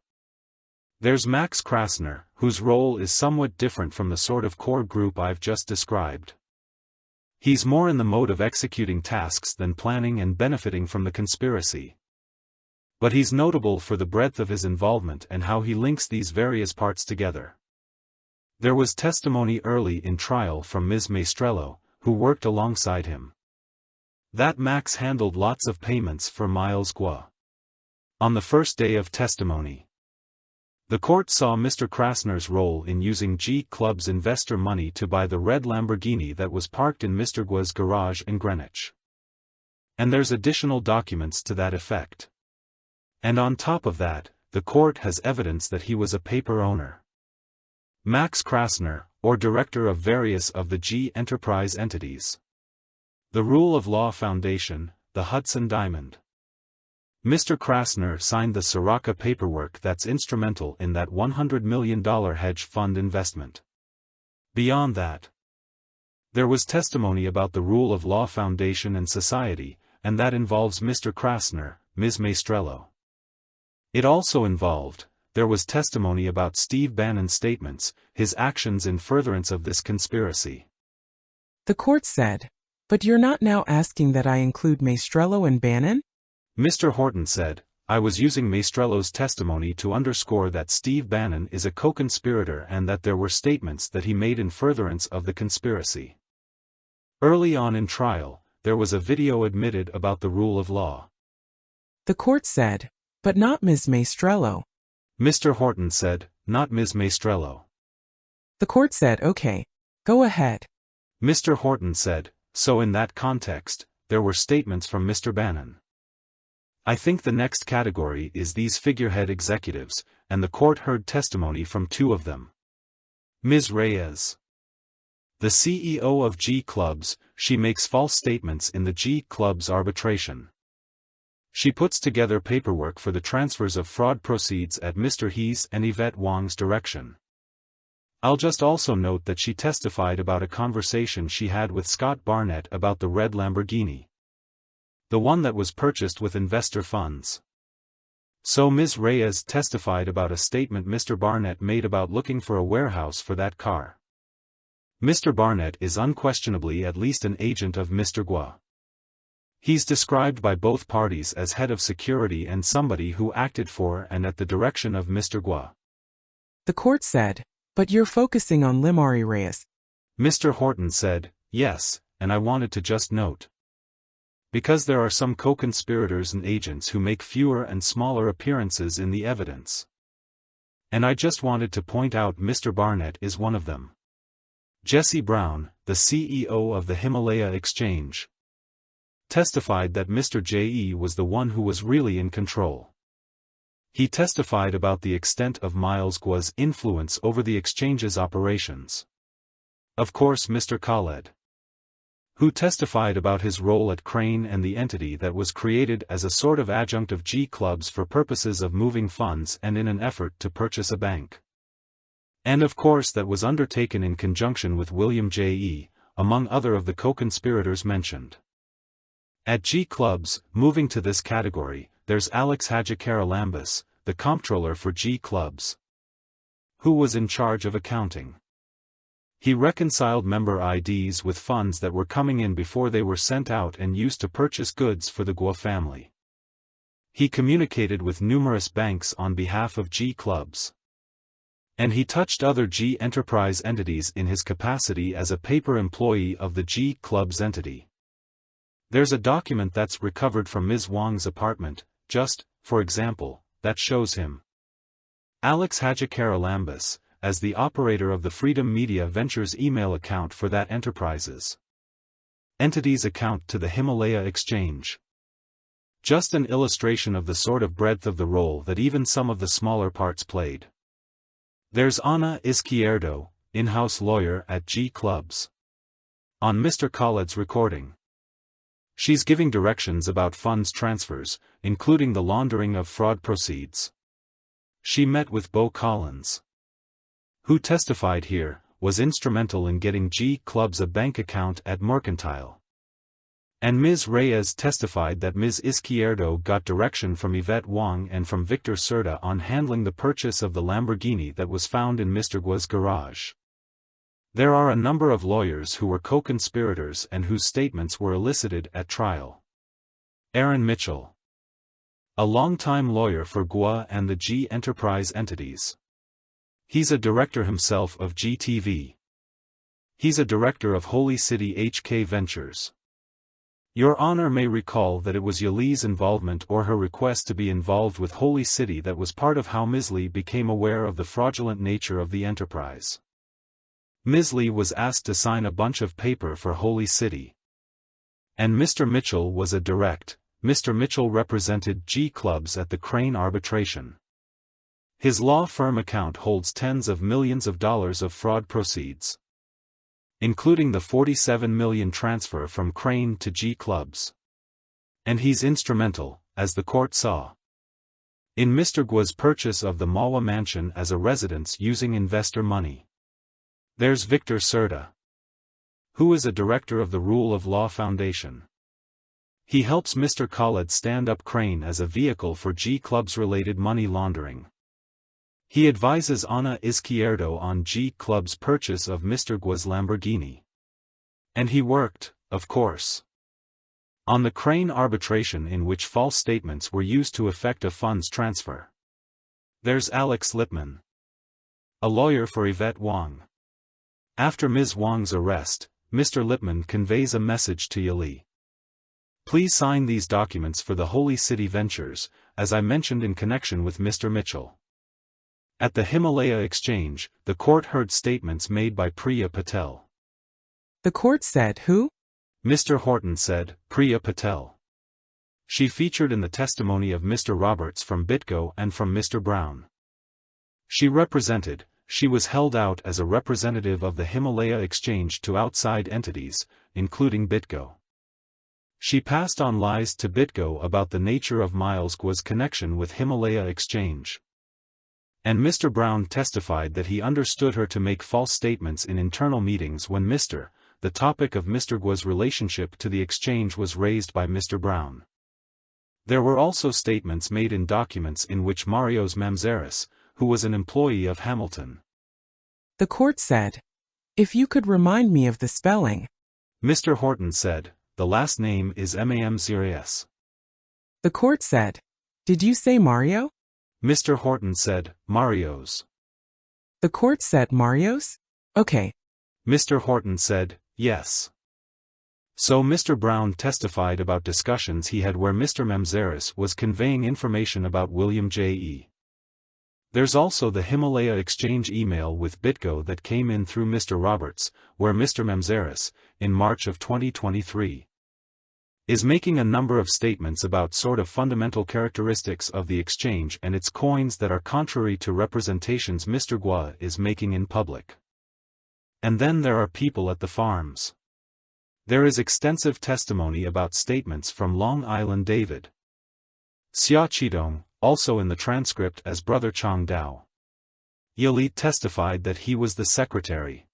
There's Max Krasner, whose role is somewhat different from the sort of core group I've just described. He's more in the mode of executing tasks than planning and benefiting from the conspiracy. But he's notable for the breadth of his involvement and how he links these various parts together. There was testimony early in trial from Ms. Maestrello, who worked alongside him, that Max handled lots of payments for Miles GWA. On the first day of testimony, the court saw Mr. Krasner's role in using G Club's investor money to buy the red Lamborghini that was parked in Mr. GWA's garage in Greenwich. And there's additional documents to that effect. And on top of that, the court has evidence that he was a paper owner. Max Krasner, or director of various of the G Enterprise entities. The Rule of Law Foundation, the Hudson Diamond. Mr. Krasner signed the Soraka paperwork that's instrumental in that $100 million hedge fund investment. Beyond that, there was testimony about the Rule of Law Foundation and Society, and that involves Mr. Krasner, Ms. Maestrello. It also involved, there was testimony about Steve Bannon's statements, his actions in furtherance of this conspiracy. The court said, "But you're not now asking that I include Maestrello and Bannon?" Mr. Horton said, "I was using Maestrello's testimony to underscore that Steve Bannon is a co-conspirator and that there were statements that he made in furtherance of the conspiracy." Early on in trial, there was a video admitted about the rule of law. The court said, "But not Ms. Maestrello." Mr. Horton said, "Not Ms. Maestrello." The court said, "Okay. Go ahead." Mr. Horton said, "So in that context, there were statements from Mr. Bannon. I think the next category is these figurehead executives, and the court heard testimony from two of them. Ms. Reyes, the CEO of G Clubs, she makes false statements in the G Clubs arbitration. She puts together paperwork for the transfers of fraud proceeds at Mr. He's and Yvette Wong's direction. I'll just also note that she testified about a conversation she had with Scott Barnett about the red Lamborghini. The one that was purchased with investor funds. So Ms. Reyes testified about a statement Mr. Barnett made about looking for a warehouse for that car. Mr. Barnett is unquestionably at least an agent of Mr. Gua. He's described by both parties as head of security and somebody who acted for and at the direction of Mr. Gua. The court said, "But you're focusing on Limari Reyes." Mr. Horton said, "Yes, and I wanted to just note. Because there are some co-conspirators and agents who make fewer and smaller appearances in the evidence. And I just wanted to point out Mr. Barnett is one of them." Jesse Brown, the CEO of the Himalaya Exchange, testified that Mr. J.E. was the one who was really in control. He testified about the extent of Miles Gua's influence over the exchange's operations. Of course Mr. Khaled, who testified about his role at Crane and the entity that was created as a sort of adjunct of G clubs for purposes of moving funds and in an effort to purchase a bank. And of course that was undertaken in conjunction with William J.E., among other of the co-conspirators mentioned. At G clubs, moving to this category, there's Alex Hadjikaralambis, the comptroller for G clubs, who was in charge of accounting. He reconciled member IDs with funds that were coming in before they were sent out and used to purchase goods for the Gua family. He communicated with numerous banks on behalf of G clubs. And he touched other G enterprise entities in his capacity as a paper employee of the G clubs entity. There's a document that's recovered from Ms. Wang's apartment, just, for example, that shows him, Alex Hadjikaralambis, as the operator of the Freedom Media Ventures email account for that enterprise's entity's account to the Himalaya Exchange. Just an illustration of the sort of breadth of the role that even some of the smaller parts played. There's Ana Izquierdo, in-house lawyer at G Clubs. On Mr. Khaled's recording, she's giving directions about funds transfers, including the laundering of fraud proceeds. She met with Bo Collins, who testified here, was instrumental in getting G Clubs a bank account at Mercantile. And Ms. Reyes testified that Ms. Izquierdo got direction from Yvette Wang and from Victor Serta on handling the purchase of the Lamborghini that was found in Mr. Gua's garage. There are a number of lawyers who were co-conspirators and whose statements were elicited at trial. Aaron Mitchell, a longtime lawyer for Gua and the G Enterprise entities. He's a director himself of GTV. He's a director of Holy City HK Ventures. Your Honor may recall that it was Yali's involvement or her request to be involved with Holy City that was part of how Ms. Lee became aware of the fraudulent nature of the enterprise. Ms. Lee was asked to sign a bunch of paper for Holy City. And Mr. Mitchell was a direct. Mr. Mitchell represented G Clubs at the Crane arbitration. His law firm account holds tens of millions of dollars of fraud proceeds, including the $47 million transfer from Crane to G Clubs. And he's instrumental, as the court saw, in Mr. Gua's purchase of the Mawa mansion as a residence using investor money. There's Victor Serta, who is a director of the Rule of Law Foundation. He helps Mr. Khaled stand up Crane as a vehicle for G Clubs-related money laundering. He advises Ana Izquierdo on G Club's purchase of Mr. Gua's Lamborghini. And he worked, of course, on the Crane arbitration in which false statements were used to effect a funds transfer. There's Alex Lipman, a lawyer for Yvette Wang. After Ms. Wang's arrest, Mr. Lipman conveys a message to Yali. Please sign these documents for the Holy City Ventures, as I mentioned in connection with Mr. Mitchell. At the Himalaya Exchange, the court heard statements made by Priya Patel. The court said who? Mr. Horton said, Priya Patel. She featured in the testimony of Mr. Roberts from BitGo and from Mr. Brown. She was held out as a representative of the Himalaya Exchange to outside entities, including BitGo. She passed on lies to BitGo about the nature of Miles Gua's connection with Himalaya Exchange. And Mr. Brown testified that he understood her to make false statements in internal meetings when the topic of Mr. Gua's relationship to the exchange was raised by Mr. Brown. There were also statements made in documents in which Marios Mamzeris, who was an employee of Hamilton. The court said, "If you could remind me of the spelling." Mr. Horton said, "The last name is Mamzeris." The court said, "Did you say Mario?" Mr. Horton said, "Marios." The court said Marios? Okay. Mr. Horton said, "Yes." So Mr. Brown testified about discussions he had where Mr. Mamzeris was conveying information about William J.E. There's also the Himalaya Exchange email with BitGo that came in through Mr. Roberts, where Mr. Mamzeris, in March of 2023, is making a number of statements about sort of fundamental characteristics of the exchange and its coins that are contrary to representations Mr. Gua is making in public. And then there are people at the farms. There is extensive testimony about statements from Long Island David Xia Qidong, also in the transcript as Brother Chong Dao. Yali testified that he was the secretary.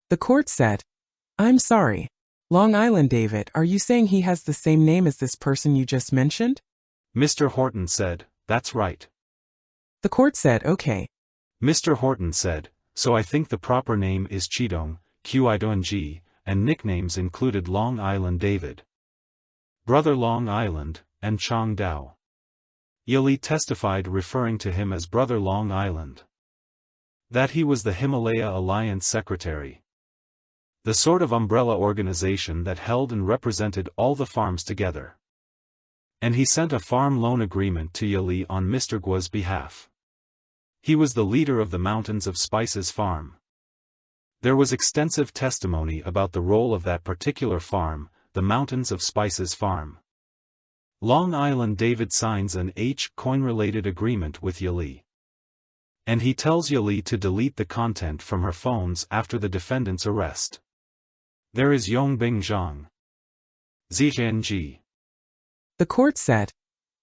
The court said, "I'm sorry. Long Island David, are you saying he has the same name as this person you just mentioned?" Mr. Horton said, "That's right." The court said, "Okay." Mr. Horton said, "So I think the proper name is Qidong, Qidong, and nicknames included Long Island David, Brother Long Island, and Chong Dao." Yali testified referring to him as Brother Long Island. That he was the Himalaya Alliance Secretary. The sort of umbrella organization that held and represented all the farms together. And he sent a farm loan agreement to Yali on Mr. Gua's behalf. He was the leader of the Mountains of Spices farm. There was extensive testimony about the role of that particular farm, the Mountains of Spices farm. Long Island David signs an coin-related agreement with Yali. And he tells Yali to delete the content from her phones after the defendant's arrest. There is Yongbing Zhang. Zheng. The court said,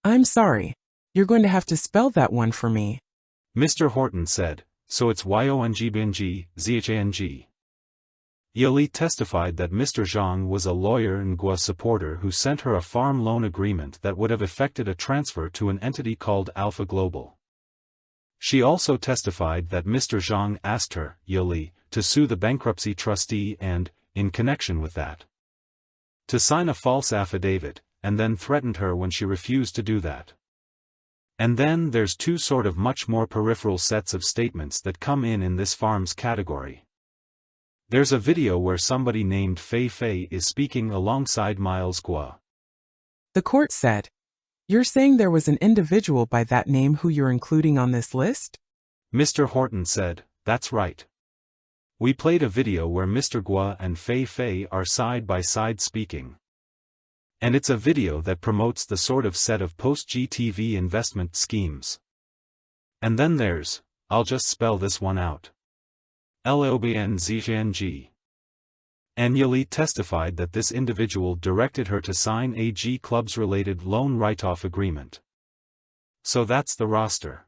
"I'm sorry. You're going to have to spell that one for me." Mr. Horton said, "So it's Yongbing Zheng." Yali testified that Mr. Zhang was a lawyer and Gua supporter who sent her a farm loan agreement that would have effected a transfer to an entity called Alpha Global. She also testified that Mr. Zhang asked her, Yali, to sue the bankruptcy trustee and, in connection with that, to sign a false affidavit, and then threatened her when she refused to do that. And then there's two sort of much more peripheral sets of statements that come in this farm's category. There's a video where somebody named Fei Fei is speaking alongside Miles Gua. The court said, "You're saying there was an individual by that name who you're including on this list?" Mr. Horton said, "That's right. We played a video where Mr. Gua and Fei Fei are side by side speaking. And it's a video that promotes the sort of set of post-GTV investment schemes. And then there's, I'll just spell this one out. LOBNZNG. And Yali testified that this individual directed her to sign a G Clubs-related loan write-off agreement. So that's the roster.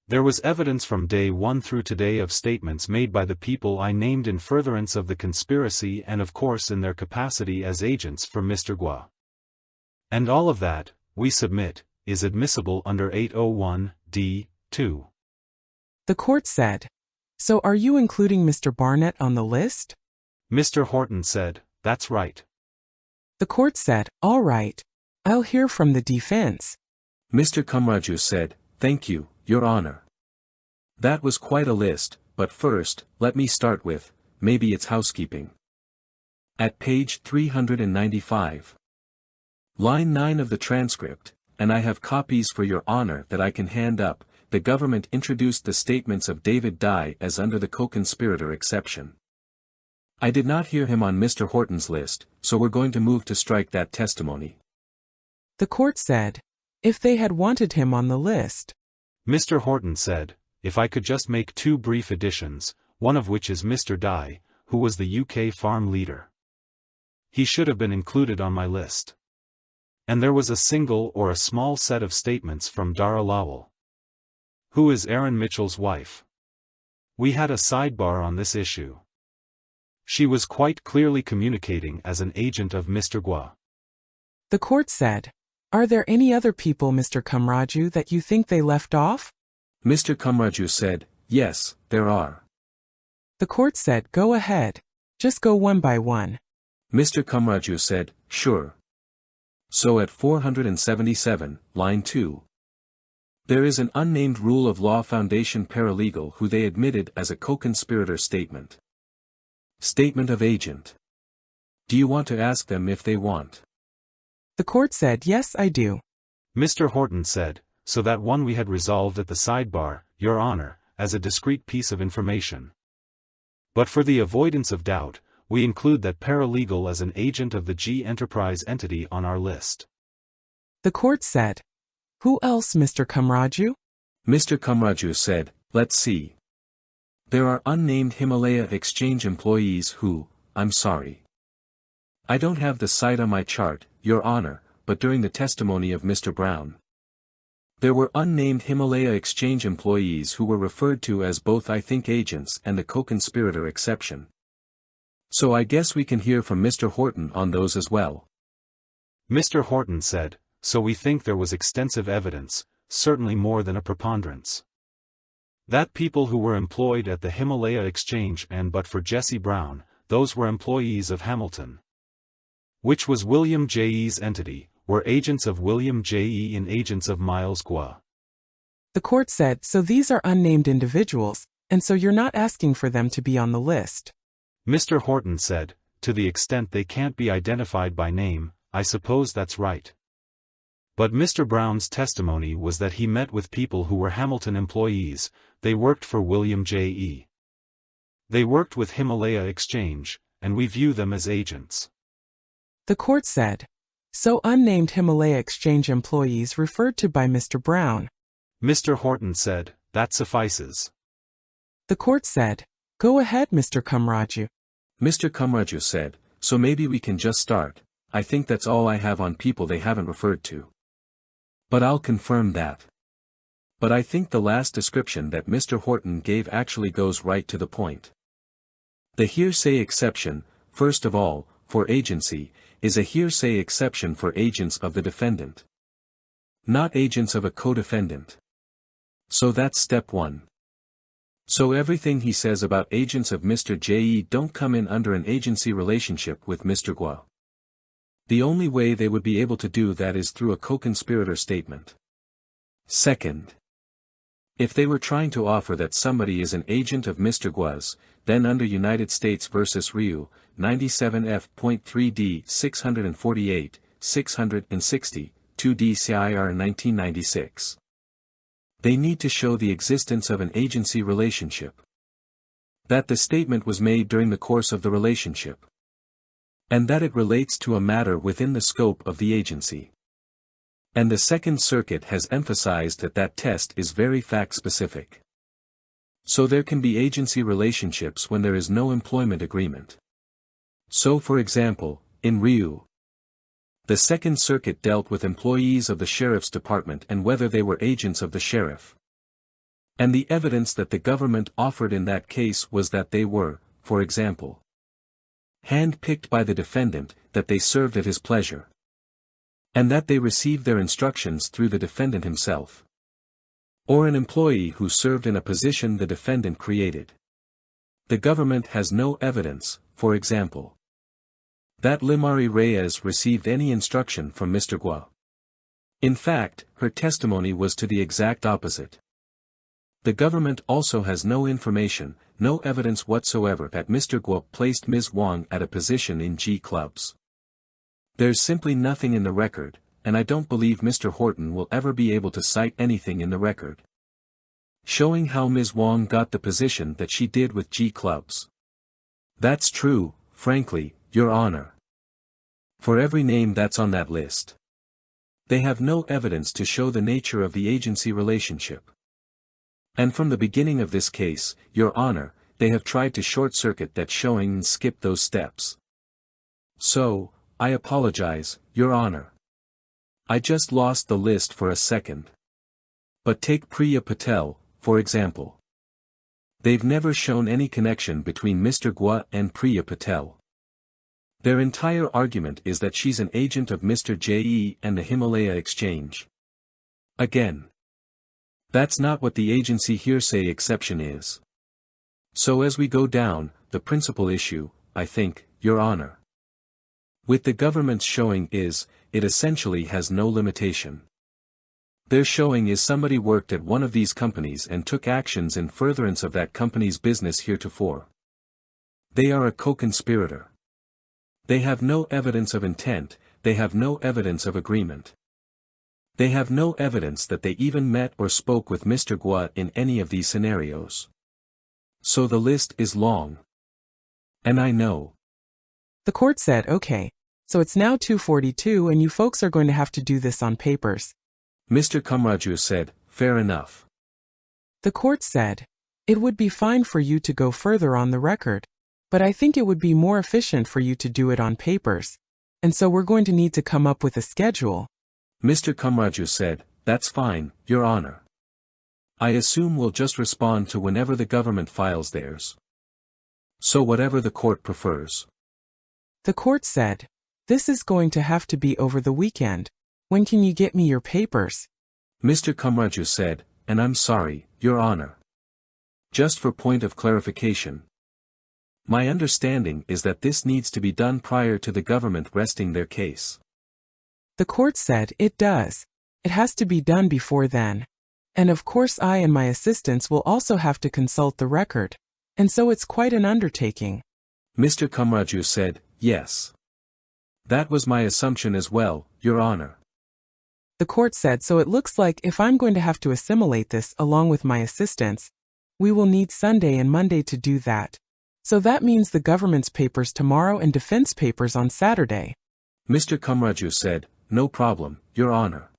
There was evidence from day one through today of statements made by the people I named in furtherance of the conspiracy and of course in their capacity as agents for Mr. Gua. And all of that, we submit, is admissible under 801(d)(2). The court said, "So are you including Mr. Barnett on the list?" Mr. Horton said, "That's right." The court said, "All right. I'll hear from the defense." Mr. Kumraju said, "Thank you, Your Honor. That was quite a list, but first, let me start with, maybe it's housekeeping. At page 395. Line 9 of the transcript, and I have copies for Your Honor that I can hand up, the government introduced the statements of David Dye as under the co-conspirator exception. I did not hear him on Mr. Horton's list, so we're going to move to strike that testimony." The court said, "If they had wanted him on the list." Mr. Horton said, "If I could just make two brief additions, one of which is Mr. Dye, who was the UK farm leader. He should have been included on my list. And there was a single or a small set of statements from Dara Lawal, Who is Aaron Mitchell's wife? We had a sidebar on this issue. She was quite clearly communicating as an agent of Mr. Gua. The court said, "Are there any other people, Mr. Kamraju, that you think they left off?" Mr. Kamraju said, "Yes, there are." The court said, "Go ahead. Just go one by one." Mr. Kamraju said, "Sure." So at 477, line 2. There is an unnamed Rule of Law Foundation paralegal who they admitted as a co-conspirator statement. Statement of agent. Do you want to ask them if they want? The court said, "Yes, I do." Mr. Horton said, "So that one we had resolved at the sidebar, Your Honor, as a discrete piece of information. But for the avoidance of doubt, we include that paralegal as an agent of the G Enterprise entity on our list." The court said, "Who else, Mr. Kamraju?" Mr. Kamraju said, "Let's see. There are unnamed Himalaya Exchange employees who, I'm sorry. I don't have the site on my chart, Your Honor, but during the testimony of Mr. Brown, there were unnamed Himalaya Exchange employees who were referred to as both I think agents and the co-conspirator exception. So I guess we can hear from Mr. Horton on those as well." Mr. Horton said, "So we think there was extensive evidence, certainly more than a preponderance, that people who were employed at the Himalaya Exchange and but for Jesse Brown, those were employees of Hamilton, which was William J.E.'s entity, were agents of William J.E. and agents of Miles Gua." The court said, "So these are unnamed individuals, and so you're not asking for them to be on the list." Mr. Horton said, "To the extent they can't be identified by name, I suppose that's right. But Mr. Brown's testimony was that he met with people who were Hamilton employees, they worked for William J.E. They worked with Himalaya Exchange, and we view them as agents." The court said, "So unnamed Himalaya Exchange employees referred to by Mr. Brown." Mr. Horton said, "That suffices." The court said, "Go ahead, Mr. Kamraju." Mr. Kamraju said, "So maybe we can just start. I think that's all I have on people they haven't referred to. But I'll confirm that. But I think the last description that Mr. Horton gave actually goes right to the point. The hearsay exception, first of all, for agency, is a hearsay exception for agents of the defendant, not agents of a co-defendant. So that's step 1. So everything he says about agents of Mr. J.E. don't come in under an agency relationship with Mr. Gua. The only way they would be able to do that is through a co-conspirator statement. Second, if they were trying to offer that somebody is an agent of Mr. Gua's, then under United States v. Ryu, 97F.3d 648, 660, 2d CIR 1996. They need to show the existence of an agency relationship. That the statement was made during the course of the relationship. And that it relates to a matter within the scope of the agency. And the Second Circuit has emphasized that that test is very fact-specific. So there can be agency relationships when there is no employment agreement. So for example, in Ryu, the Second Circuit dealt with employees of the Sheriff's Department and whether they were agents of the sheriff. And the evidence that the government offered in that case was that they were, for example, hand-picked by the defendant, that they served at his pleasure, and that they received their instructions through the defendant himself. Or an employee who served in a position the defendant created. The government has no evidence, for example, that Limari Reyes received any instruction from Mr. Gua. In fact, her testimony was to the exact opposite. The government also has no information, no evidence whatsoever that Mr. Gua placed Ms. Wang at a position in G clubs. There's simply nothing in the record, and I don't believe Mr. Horton will ever be able to cite anything in the record showing how Ms. Wang got the position that she did with G clubs. That's true, frankly, Your Honor. For every name that's on that list. They have no evidence to show the nature of the agency relationship. And from the beginning of this case, Your Honor, they have tried to short-circuit that showing and skip those steps. So, I apologize, Your Honor. I just lost the list for a second. But take Priya Patel, for example. They've never shown any connection between Mr. Gua and Priya Patel. Their entire argument is that she's an agent of Mr. J.E. and the Himalaya Exchange. Again, that's not what the agency hearsay exception is. So as we go down, the principal issue, I think, Your Honor, with the government's showing is, it essentially has no limitation. Their showing is somebody worked at one of these companies and took actions in furtherance of that company's business heretofore. They are a co-conspirator. They have no evidence of intent, they have no evidence of agreement. They have no evidence that they even met or spoke with Mr. Gua in any of these scenarios. So the list is long. And I know. The court said, okay, so it's now 2:42 and you folks are going to have to do this on papers. Mr. Kamraju said, fair enough. The court said, it would be fine for you to go further on the record, but I think it would be more efficient for you to do it on papers. And so we're going to need to come up with a schedule. Mr. Kamraju said, that's fine, Your Honor. I assume we'll just respond to whenever the government files theirs. So whatever the court prefers. The court said, this is going to have to be over the weekend. When can you get me your papers? Mr. Kamraju said, and I'm sorry, Your Honor. Just for point of clarification. My understanding is that this needs to be done prior to the government resting their case. The court said it does. It has to be done before then. And of course I and my assistants will also have to consult the record. And so it's quite an undertaking. Mr. Kamraju said, yes. That was my assumption as well, Your Honor. The court said, so it looks like if I'm going to have to assimilate this along with my assistants, we will need Sunday and Monday to do that. So that means the government's papers tomorrow and defense papers on Saturday. Mr. Kamraju said, no problem, Your Honor.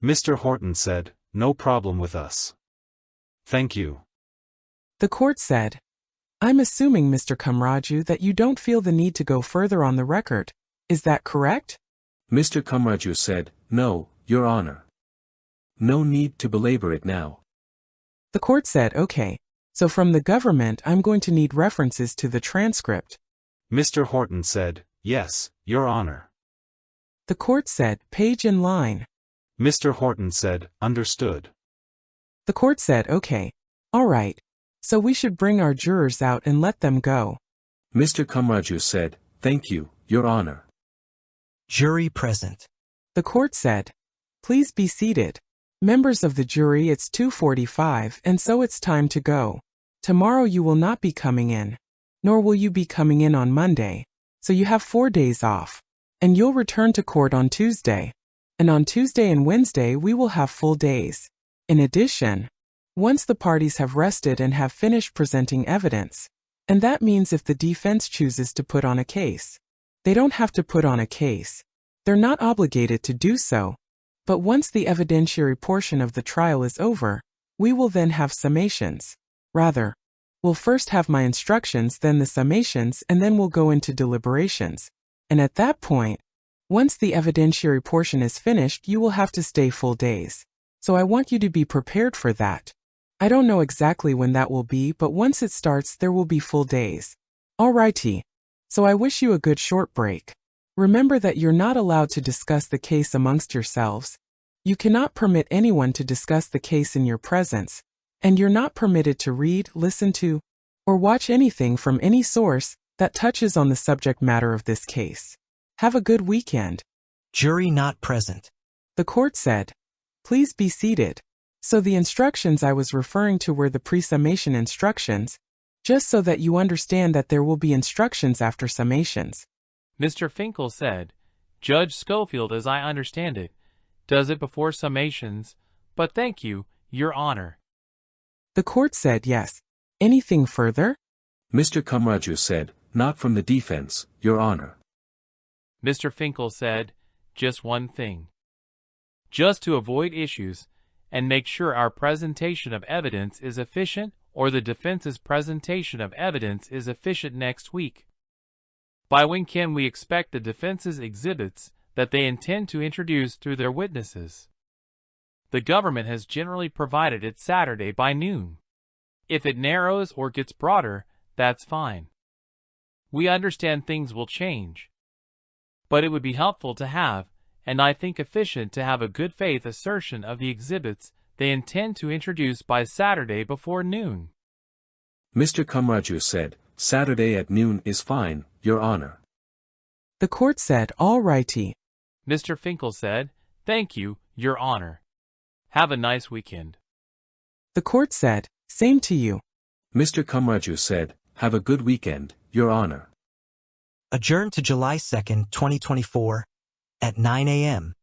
Mr. Horton said, no problem with us. Thank you. The court said, I'm assuming, Mr. Kamraju, that you don't feel the need to go further on the record. Is that correct? Mr. Kamraju said, no, Your Honor. No need to belabor it now. The court said, okay, so from the government I'm going to need references to the transcript. Mr. Horton said, yes, Your Honor. The court said, page and line. Mr. Horton said, understood. The court said, okay, all right, so we should bring our jurors out and let them go. Mr. Kamraju said, thank you, Your Honor. Jury present. The court said, please be seated. Members of the jury, it's 2:45 and so it's time to go. Tomorrow you will not be coming in. Nor will you be coming in on Monday. So you have 4 days off. And you'll return to court on Tuesday. And on Tuesday and Wednesday we will have full days. In addition, once the parties have rested and have finished presenting evidence, and that means if the defense chooses to put on a case, they don't have to put on a case. They're not obligated to do so. But once the evidentiary portion of the trial is over, we will then have summations. Rather, we'll first have my instructions, then the summations, and then we'll go into deliberations. And at that point, once the evidentiary portion is finished, you will have to stay full days. So I want you to be prepared for that. I don't know exactly when that will be, but once it starts, there will be full days. Alrighty. So I wish you a good short break. Remember that you're not allowed to discuss the case amongst yourselves. You cannot permit anyone to discuss the case in your presence. And you're not permitted to read, listen to, or watch anything from any source that touches on the subject matter of this case. Have a good weekend. Jury not present. The court said, please be seated. So the instructions I was referring to were the pre-summation instructions, just so that you understand that there will be instructions after summations. Mr. Finkel said, Judge Schofield, as I understand it, does it before summations, but thank you, Your Honor. The court said yes. Anything further? Mr. Kamraju said, not from the defense, Your Honor. Mr. Finkel said, just one thing. Just to avoid issues and make sure our presentation of evidence is efficient or the defense's presentation of evidence is efficient next week. By when can we expect the defense's exhibits that they intend to introduce through their witnesses? The government has generally provided it Saturday by noon. If it narrows or gets broader, that's fine. We understand things will change. But it would be helpful to have, and I think efficient to have a good faith assertion of the exhibits they intend to introduce by Saturday before noon. Mr. Kamraju said, Saturday at noon is fine, Your Honor. The court said, all righty. Mr. Finkel said, thank you, Your Honor. Have a nice weekend. The court said, same to you. Mr. Kamraju said, have a good weekend, Your Honor. Adjourned to July 2, 2024, at 9 a.m.